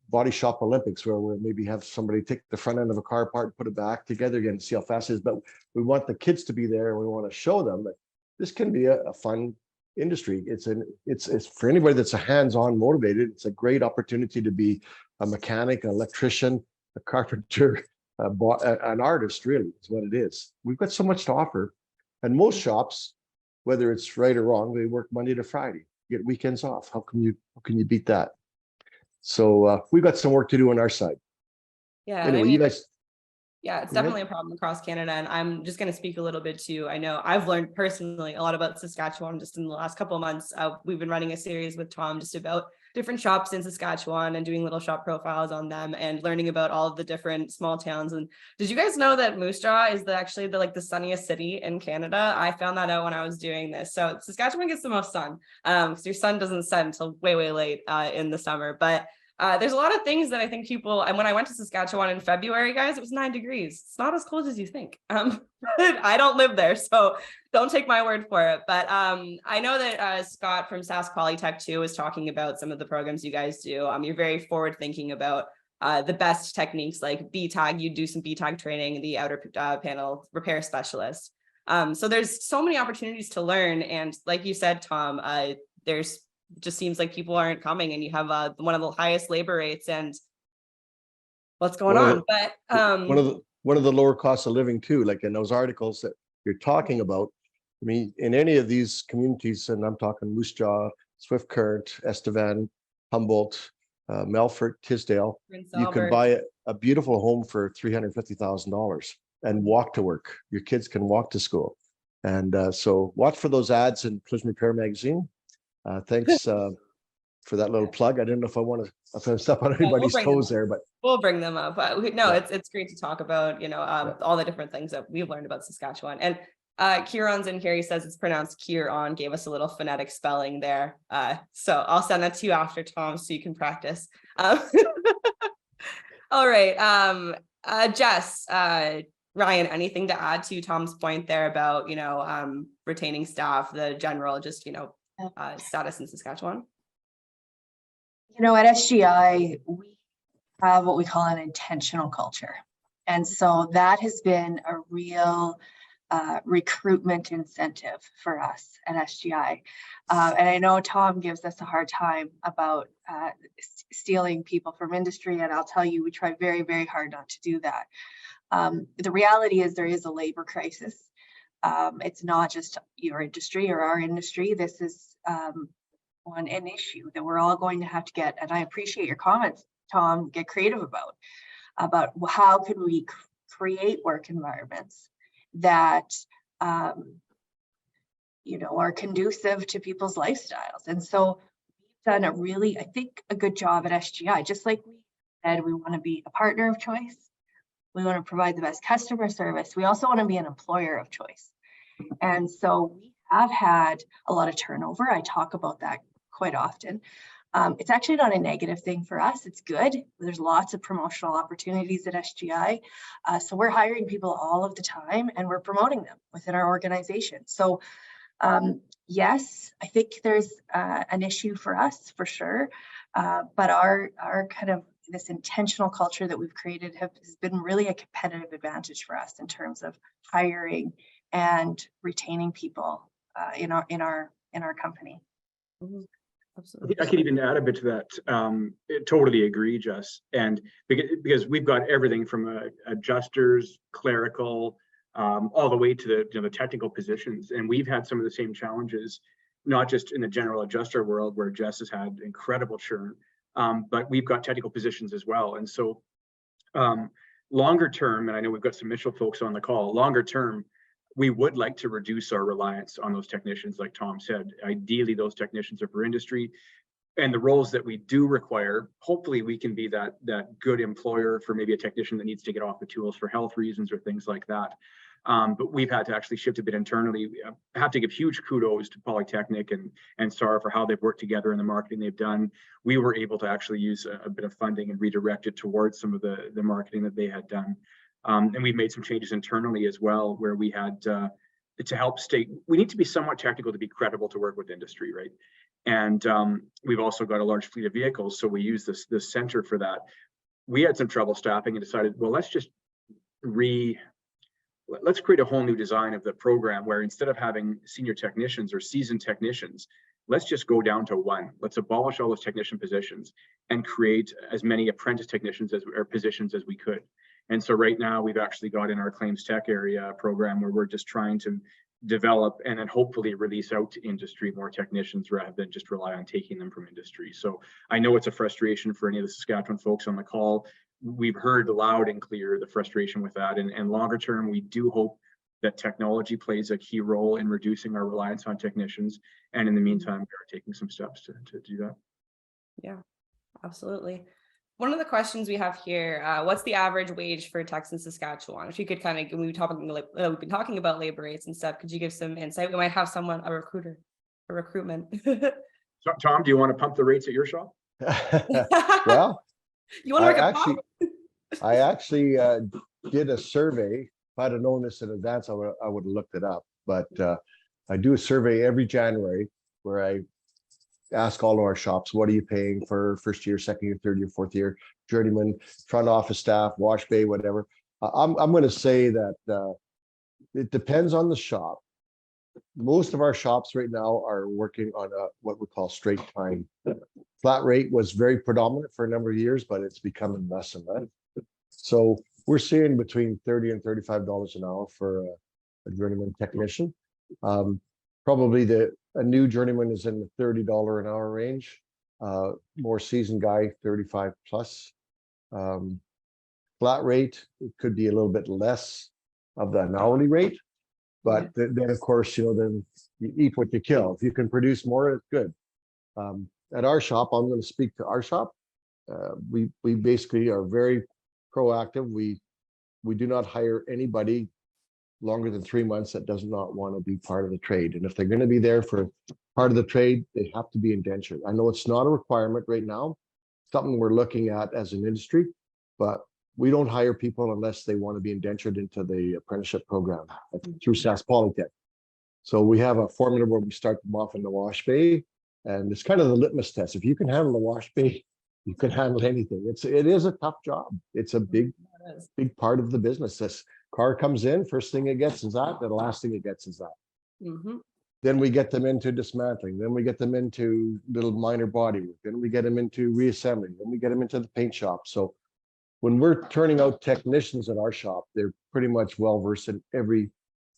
body shop Olympics, where we'll maybe have somebody take the front end of a car apart and put it back together again to see how fast it is. But we want the kids to be there, and we want to show them that this can be a fun industry. It's for anybody that's a hands-on motivated. It's a great opportunity to be a mechanic, an electrician, a carpenter, an artist. Really, is what it is. We've got so much to offer, and most shops, whether it's right or wrong, they work Monday to Friday. You get weekends off. How can you beat that? So we've got some work to do on our side. Yeah. Anyway, you guys. Yeah, it's Go ahead. definitely a problem across Canada. And I'm just going to speak a little bit too. I know I've learned personally a lot about Saskatchewan just in the last couple of months. We've been running a series with Tom just about different shops in Saskatchewan and doing little shop profiles on them and learning about all of the different small towns. And did you guys know that Moose Jaw is actually the sunniest city in Canada? I found that out when I was doing this. So Saskatchewan gets the most sun. So your sun doesn't set until way, way late in the summer. But there's a lot of things that I think people, and when I went to Saskatchewan in February, guys, it was 9 degrees. It's not as cold as you think. I don't live there, so don't take my word for it. But I know that Scott from Sask Polytech too was talking about some of the programs you guys do. You're very forward thinking about the best techniques like BTAG. You do some BTAG training, the outer panel repair specialist. So there's so many opportunities to learn. And like you said, Tom, there's just seems like people aren't coming, and you have one of the highest labor rates and what's going on. But one of the lower costs of living too, like in those articles that you're talking about. I mean, in any of these communities, and I'm talking Moose Jaw, Swift Current, Estevan, Humboldt, Melfort, Tisdale, you can buy a beautiful home for $350,000 and walk to work. Your kids can walk to school. And so watch for those ads in Collision Repair Magazine. Thanks for that little plug. I didn't know if I want to step on anybody's toes there, but we'll bring them up. It's great to talk about, all the different things that we've learned about Saskatchewan. And Kieran's in here. He says it's pronounced Kieran, gave us a little phonetic spelling there. So I'll send that to you after, Tom, so you can practice. All right. Jess, Ryan, anything to add to Tom's point there about, retaining staff, the general, just, status in Saskatchewan? At SGI, we have what we call an intentional culture. And so that has been a real recruitment incentive for us at SGI. And I know Tom gives us a hard time about stealing people from industry. And I'll tell you, we try very, very hard not to do that. The reality is there is a labor crisis. It's not just your industry or our industry. This is an issue that we're all going to have to get, and I appreciate your comments, Tom, get creative about how can we create work environments that are conducive to people's lifestyles. And so we've done a good job at SGI. Just like we said, we want to be a partner of choice. We want to provide the best customer service. We also want to be an employer of choice. And so we have had a lot of turnover. I talk about that quite often. It's actually not a negative thing for us. It's good. There's lots of promotional opportunities at SGI. So we're hiring people all of the time, and we're promoting them within our organization. So yes, I think there's an issue for us for sure. But our kind of this intentional culture that we've created has been really a competitive advantage for us in terms of hiring and retaining people in our company. Mm-hmm. Absolutely. I think I could even add a bit to that. Totally agree, Jess. And because we've got everything from adjusters, clerical, all the way to the technical positions, and we've had some of the same challenges, not just in the general adjuster world where Jess has had incredible churn, but we've got technical positions as well. And so longer term, and I know we've got some Mitchell folks on the call, longer term, we would like to reduce our reliance on those technicians, like Tom said. Ideally, those technicians are for industry. And the roles that we do require, hopefully we can be that good employer for maybe a technician that needs to get off the tools for health reasons or things like that. But we've had to actually shift a bit internally. I have to give huge kudos to Polytechnic and SAAR for how they've worked together in the marketing they've done. We were able to actually use a bit of funding and redirect it towards some of the marketing that they had done. And we've made some changes internally as well, where we had to help state, we need to be somewhat technical to be credible to work with industry, right? And we've also got a large fleet of vehicles, so we use this center for that. We had some trouble staffing and decided, well, let's create a whole new design of the program where instead of having senior technicians or seasoned technicians, let's just go down to one. Let's abolish all those technician positions and create as many apprentice technicians or positions as we could. And so right now we've actually got in our claims tech area a program where we're just trying to develop and then hopefully release out to industry more technicians rather than just rely on taking them from industry. So I know it's a frustration for any of the Saskatchewan folks on the call. We've heard loud and clear the frustration with that. And longer term, we do hope that technology plays a key role in reducing our reliance on technicians. And in the meantime, we are taking some steps to do that. Yeah, absolutely. One of the questions we have here, what's the average wage for techs in Saskatchewan? If you could kind of, we've been talking about labor rates and stuff, could you give some insight? We might have someone, a recruitment. So, Tom, do you want to pump the rates at your shop? Well, You want to work I actually did a survey. If I'd have known this in advance, I would have looked it up. But I do a survey every January where I ask all of our shops, what are you paying for first year, second year, third year, fourth year, journeyman, front office staff, wash bay, whatever. I'm going to say that it depends on the shop. Most of our shops right now are working on what we call straight time. Flat rate was very predominant for a number of years, but it's becoming less and less. So we're seeing between $30 and $35 an hour for a journeyman technician. Probably a new journeyman is in the $30 an hour range. More seasoned guy, 35 plus. Flat rate, it could be a little bit less of an hourly rate. But then, of course, then you eat what you kill. If you can produce more, it's good. At our shop, I'm going to speak to our shop. We basically are very proactive. We do not hire anybody longer than 3 months that does not want to be part of the trade. And if they're going to be there for part of the trade, they have to be indentured. I know it's not a requirement right now, something we're looking at as an industry, but we don't hire people unless they want to be indentured into the apprenticeship program through Sask Polytech. So we have a formula where we start them off in the wash bay, and it's kind of the litmus test. If you can handle the wash bay, you can handle anything. It is a tough job. It's a big part of the business. This car comes in, first thing it gets is that, the last thing it gets is that. Mm-hmm. Then we get them into dismantling. Then we get them into little minor body work. Then we get them into reassembling. Then we get them into the paint shop. So when we're turning out technicians at our shop, they're pretty much well-versed in every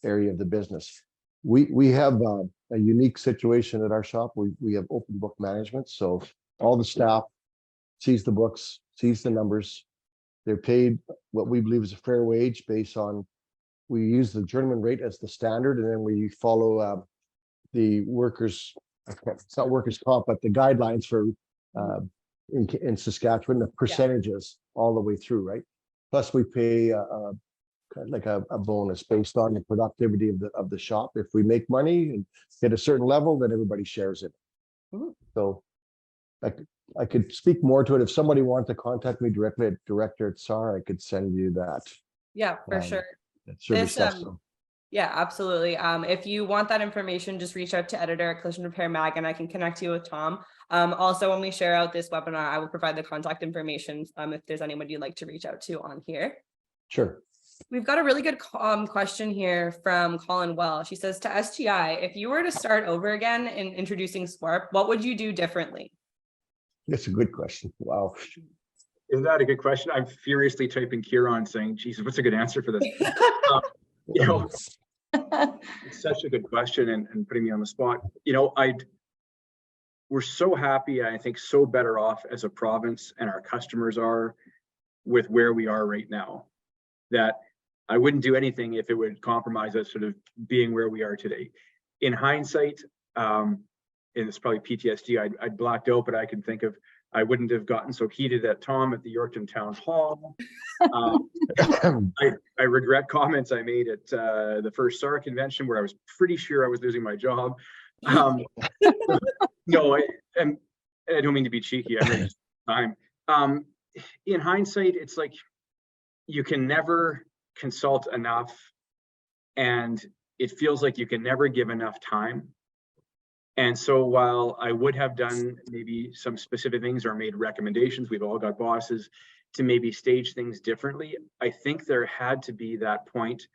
area of the business. We have a unique situation at our shop. We have open book management. So all the staff sees the books, sees the numbers. They're paid what we believe is a fair wage based on, we use the journeyman rate as the standard, and then we follow the workers, it's not workers comp, but the guidelines for in Saskatchewan, the percentages all the way through, right? Plus we pay like a bonus based on the productivity of the shop. If we make money and hit a certain level, then everybody shares it. Mm-hmm. So I could speak more to it. If somebody wants to contact me directly at director at SAAR, I could send you that. Yeah, for sure. Yeah, absolutely. If you want that information, just reach out to editor at Collision Repair Mag, and I can connect you with Tom. Also, when we share out this webinar, I will provide the contact information if there's anyone you'd like to reach out to on here. Sure. We've got a really good question here from Colin Well. She says, to SGI, if you were to start over again in introducing SWARP, what would you do differently? That's a good question. Wow. Isn't that a good question? I'm furiously typing Kieran saying, Jesus, what's a good answer for this? It's such a good question and putting me on the spot. We're so happy, I think so better off as a province, and our customers are, with where we are right now, that I wouldn't do anything if it would compromise us sort of being where we are today. In hindsight, and it's probably PTSD, I'd blacked out, but I can think of, I wouldn't have gotten so heated at Tom at the Yorkton Town Hall. I regret comments I made at the first SAAR convention where I was pretty sure I was losing my job. No, I don't mean to be cheeky. I'm ready to time. In hindsight, it's like you can never consult enough, and it feels like you can never give enough time. And so while I would have done maybe some specific things or made recommendations, we've all got bosses, to maybe stage things differently, I think there had to be that point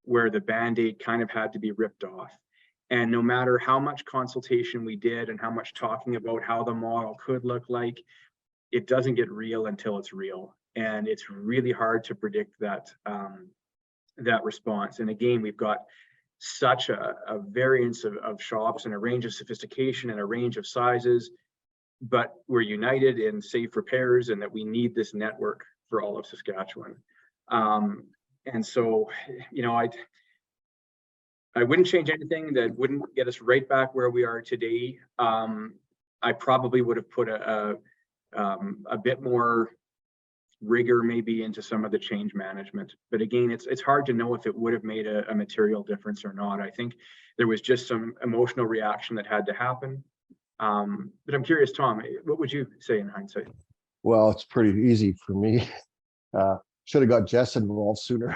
where the Band-Aid kind of had to be ripped off. And no matter how much consultation we did and how much talking about how the model could look like, it doesn't get real until it's real. And it's really hard to predict that, that response. And again, we've got such a variance of shops and a range of sophistication and a range of sizes, but we're united in safe repairs and that we need this network for all of Saskatchewan. And so, you know, I wouldn't change anything that wouldn't get us right back where we are today. I probably would have put a bit more rigor maybe into some of the change management. But again, it's hard to know if it would have made a material difference or not. I think there was just some emotional reaction that had to happen. But I'm curious, Tom, what would you say in hindsight? Well, it's pretty easy for me. Should have got Jess involved sooner.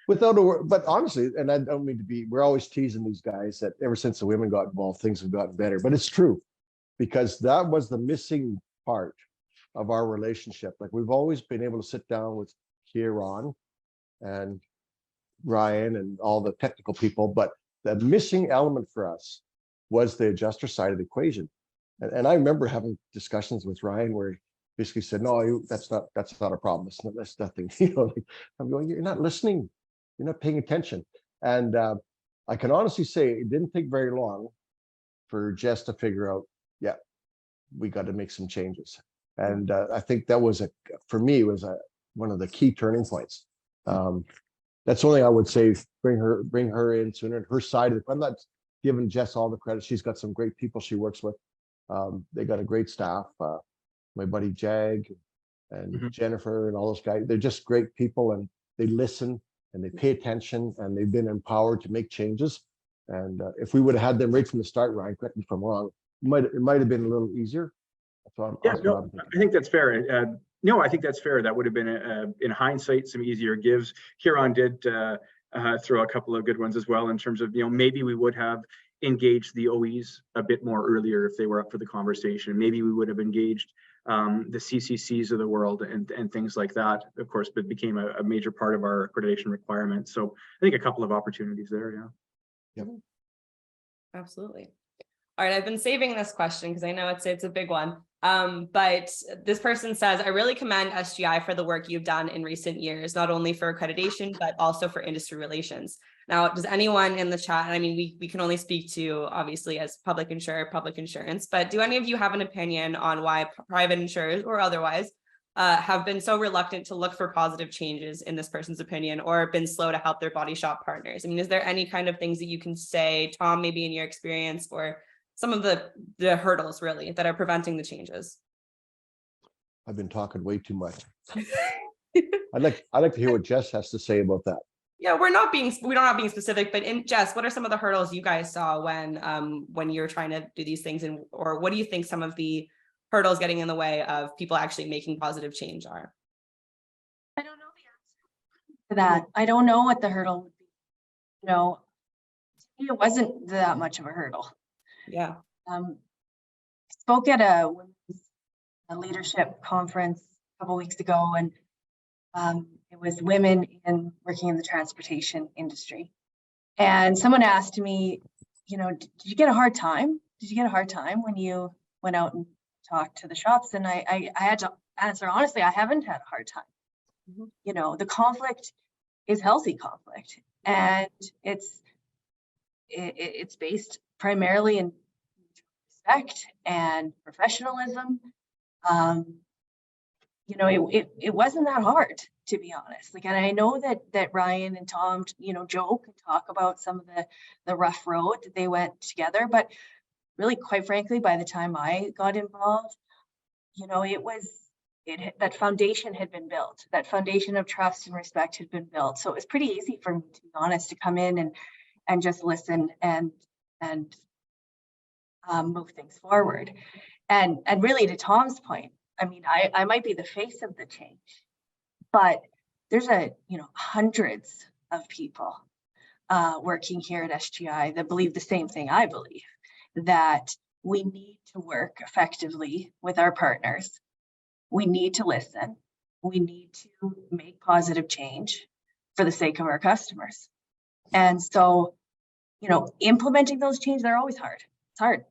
Without a word, but honestly, and I don't mean to be, we're always teasing these guys that ever since the women got involved, things have gotten better, but it's true, because that was the missing part of our relationship. Like, we've always been able to sit down with Kieran and Ryan and all the technical people, but the missing element for us was the adjuster side of the equation. And I remember having discussions with Ryan where he basically said, no, that's not a problem. That's nothing. You know, like, I'm going, you're not listening. You're not paying attention. And I can honestly say it didn't take very long for Jess to figure out, yeah, we got to make some changes. And I think that was for me, was one of the key turning points. That's the only thing I would say, bring her in sooner. Her side of it. I'm not giving Jess all the credit. She's got some great people she works with. They got a great staff. My buddy Jag and Jennifer and all those guys, they're just great people, and they listen and they pay attention, and they've been empowered to make changes. And if we would have had them right from the start, Ryan, correct me if I'm wrong, it might have been a little easier. Yeah, no, I think that's fair. No, I think that's fair. That would have been, in hindsight, some easier gives. Kieran did throw a couple of good ones as well, in terms of, you know, maybe we would have engaged the OEs a bit more earlier if they were up for the conversation. Maybe we would have engaged the CCCs of the world and things like that, of course, but became a major part of our accreditation requirements. So I think a couple of opportunities there. Yeah. Yep. Absolutely. All right, I've been saving this question because I know it's a big one. But this person says, I really commend SGI for the work you've done in recent years, not only for accreditation, but also for industry relations. Now, does anyone in the chat, I mean, we can only speak to, obviously, as public insurer, public insurance, but do any of you have an opinion on why private insurers or otherwise have been so reluctant to look for positive changes in this person's opinion, or been slow to help their body shop partners? I mean, is there any kind of things that you can say, Tom, maybe in your experience, or some of the hurdles really that are preventing the changes? I've been talking way too much. I'd like to hear what Jess has to say about that. Yeah, we're not being specific, but Jess, what are some of the hurdles you guys saw when you're trying to do these things, and or what do you think some of the hurdles getting in the way of people actually making positive change are? I don't know the answer to that. I don't know what the hurdle would be. You know, it wasn't that much of a hurdle. Yeah. I spoke at a leadership conference a couple weeks ago, and it was women working in the transportation industry. And someone asked me, you know, did you get a hard time? Did you get a hard time when you went out and talked to the shops? And I had to answer, honestly, I haven't had a hard time. You know, the conflict is healthy conflict, and it's based primarily in respect and professionalism. You know, it wasn't that hard, to be honest. Like, and I know that Ryan and Tom, you know, joke and talk about some of the rough road that they went together, but really, quite frankly, by the time I got involved, you know, that foundation had been built. That foundation of trust and respect had been built. So it was pretty easy for me, to be honest, to come in and just listen and move things forward. And really, to Tom's point, I mean, I might be the face of the change, but there's hundreds of people working here at SGI that believe the same thing I believe, that we need to work effectively with our partners. We need to listen. We need to make positive change for the sake of our customers. And so, implementing those changes, they're always hard. It's hard.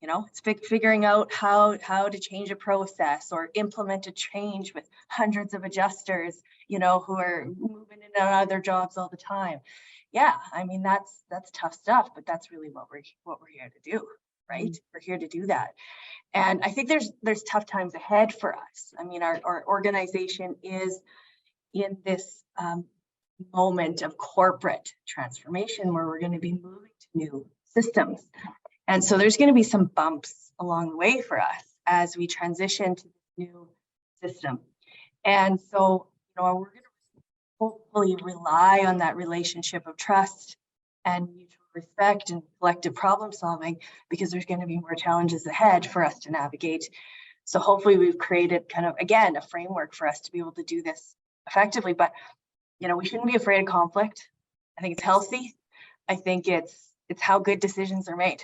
It's figuring out how to change a process or implement a change with hundreds of adjusters, who are moving in and out of their jobs all the time. Yeah, I mean, that's tough stuff, but that's really what we're here to do, right? We're here to do that. And I think there's tough times ahead for us. I mean, our organization is in this moment of corporate transformation where we're going to be moving to new systems. And so there's going to be some bumps along the way for us as we transition to this new system. And so, we're going to hopefully rely on that relationship of trust and mutual respect and collective problem solving, because there's going to be more challenges ahead for us to navigate. So hopefully we've created kind of, again, a framework for us to be able to do this effectively. But, we shouldn't be afraid of conflict. I think it's healthy. I think it's how good decisions are made.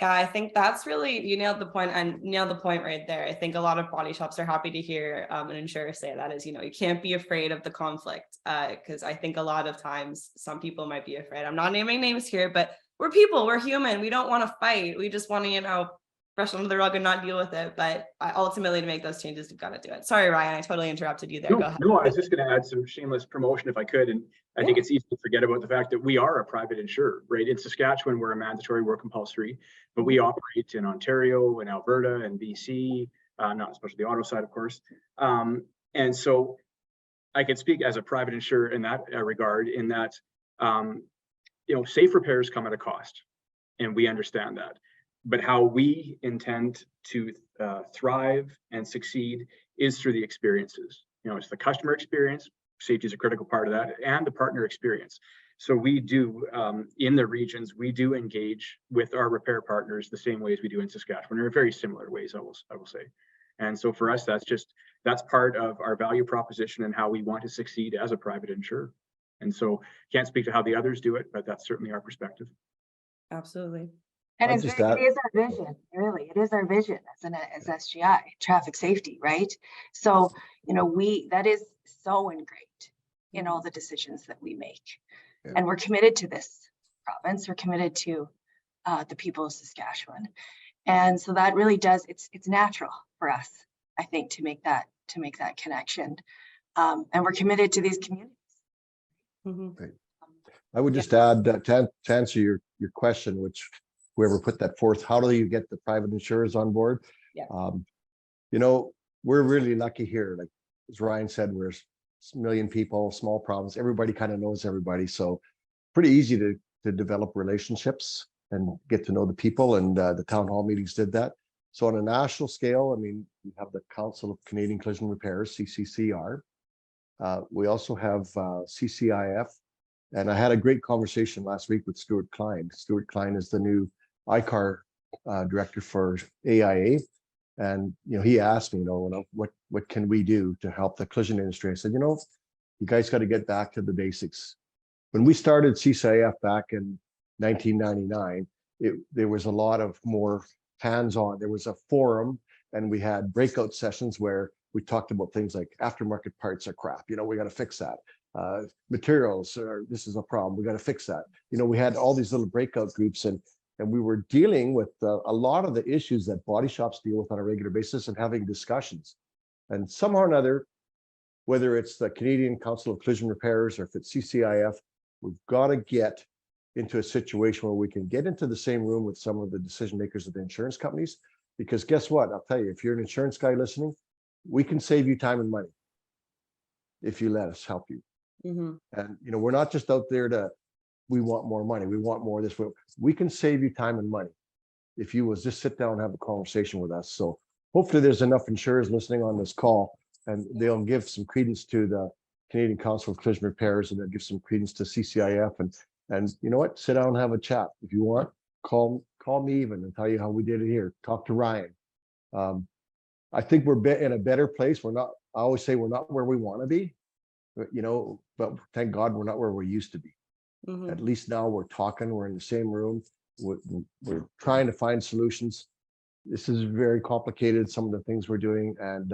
Yeah, I think that's really, you nailed the point right there. I think a lot of body shops are happy to hear an insurer say that is, you can't be afraid of the conflict, because I think a lot of times some people might be afraid. I'm not naming names here, but we're people, we're human. We don't want to fight. We just want to, brush under the rug and not deal with it. But ultimately, to make those changes, you've got to do it. Sorry, Ryan, I totally interrupted you there. Go ahead. No, I was just going to add some shameless promotion if I could. And I think it's easy to forget about the fact that we are a private insurer, right? In Saskatchewan, we're a mandatory, we're compulsory, but we operate in Ontario and Alberta and BC, not especially the auto side, of course. And so I can speak as a private insurer in that regard, in that, safe repairs come at a cost, and we understand that. But how we intend to thrive and succeed is through the experiences. It's the customer experience. Safety is a critical part of that, and the partner experience. So we do, in the regions, we do engage with our repair partners the same ways we do in Saskatchewan, or in very similar ways, I will say. And so for us, that's part of our value proposition and how we want to succeed as a private insurer. And so can't speak to how the others do it, but that's certainly our perspective. Absolutely. And it is our vision, really. It is our vision as SGI, traffic safety, right? So, that is so ingrained in all the decisions that we make. Yeah. And we're committed to this province. We're committed to the people of Saskatchewan. And so that really does, it's natural for us, I think, to make that connection. And we're committed to these communities. Right. I would just add to answer your question, which whoever put that forth, how do you get the private insurers on board? Yeah. We're really lucky here. Like as Ryan said, we're a million people, small province, everybody kind of knows everybody. So pretty easy to develop relationships and get to know the people. And the town hall meetings did that. So on a national scale, we have the Council of Canadian Collision Repairers, CCCR. We also have CCIF. And I had a great conversation last week with Stuart Klein. Stuart Klein is the new ICAR director for AIA. And, he asked me, what can we do to help the collision industry? I said, you guys got to get back to the basics. When we started CCIF back in 1999, there was a lot of more hands-on. There was a forum, and we had breakout sessions where we talked about things like aftermarket parts are crap. We got to fix that. Materials, this is a problem. We got to fix that. We had all these little breakout groups, and we were dealing with a lot of the issues that body shops deal with on a regular basis and having discussions. And somehow or another, whether it's the Canadian Council of Collision Repairers or if it's CCIF, we've got to get into a situation where we can get into the same room with some of the decision makers of the insurance companies. Because guess what? I'll tell you, if you're an insurance guy listening, we can save you time and money if you let us help you. Mm-hmm. And we're not just out there we want more money, we want more of this. We can save you time and money if you will just sit down and have a conversation with us. So hopefully there's enough insurers listening on this call, and they'll give some credence to the Canadian Council of Collision Repairers, and they'll give some credence to CCIF, and you know what, sit down and have a chat. If you want, call me even and tell you how we did it here. Talk to Ryan. I think we're in a better place. We're not I always say we're not where we want to be, but but thank God we're not where we used to be. Mhm. At least now we're talking, we're in the same room, we're trying to find solutions. This is very complicated, some of the things we're doing, and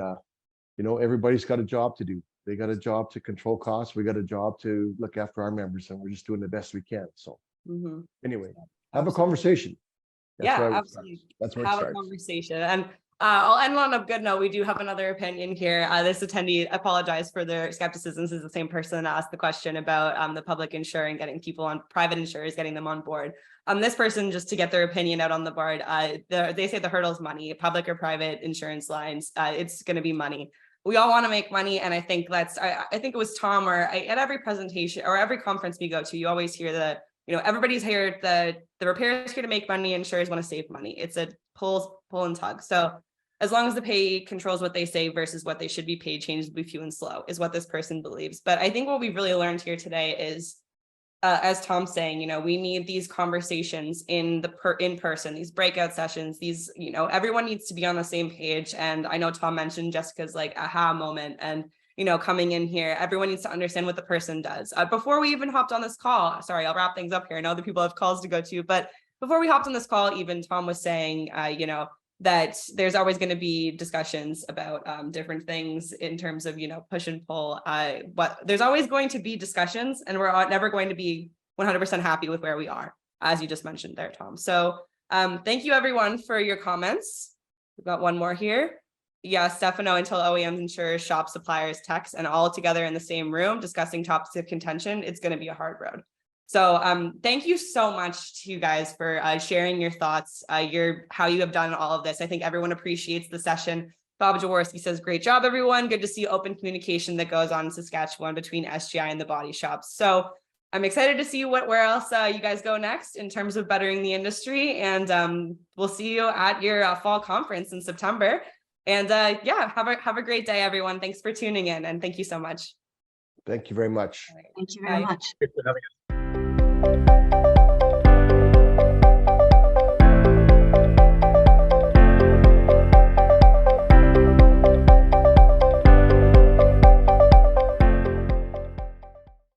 everybody's got a job to do. They got a job to control costs, we got a job to look after our members, and we're just doing the best we can. So Mhm. anyway, have a Absolutely. conversation. Yeah, where it absolutely. starts. That's where it Have a starts. conversation. And I'll end on a good note. We do have another opinion here. This attendee apologized for their skepticism. This is the same person that asked the question about the public insuring, getting people on private insurers, getting them on board. This person, just to get their opinion out on the board, they say the hurdle is money, public or private insurance lines. It's going to be money. We all want to make money. And I think I think it was Tom, or at every presentation or every conference we go to, you always hear that, everybody's here, the repair is here to make money, insurers want to save money. It's a pull and tug. So as long as the pay controls what they say versus what they should be paid, changes will be few and slow, is what this person believes. But I think what we've really learned here today is, as Tom's saying, we need these conversations in person, these breakout sessions, these, everyone needs to be on the same page. And I know Tom mentioned Jessica's aha moment, and coming in here, everyone needs to understand what the person does. Before we even hopped on this call, sorry, I'll wrap things up here. I know the people have calls to go to, but before we hopped on this call, even Tom was saying, that there's always going to be discussions about different things in terms of, push and pull. But there's always going to be discussions, and we're never going to be 100% happy with where we are, as you just mentioned there, Tom. So thank you everyone for your comments. We've got one more here. Yeah, Stefano, until OEMs, insurers, shops, suppliers, techs, and all together in the same room discussing topics of contention, it's going to be a hard road. So thank you so much to you guys for sharing your thoughts, how you have done all of this. I think everyone appreciates the session. Bob Jaworski says, great job, everyone. Good to see open communication that goes on in Saskatchewan between SGI and the body shops. So I'm excited to see where else you guys go next in terms of bettering the industry. And we'll see you at your fall conference in September. And yeah, have a great day, everyone. Thanks for tuning in, and thank you so much. Thank you very much. Thank you very much. Thanks for having us.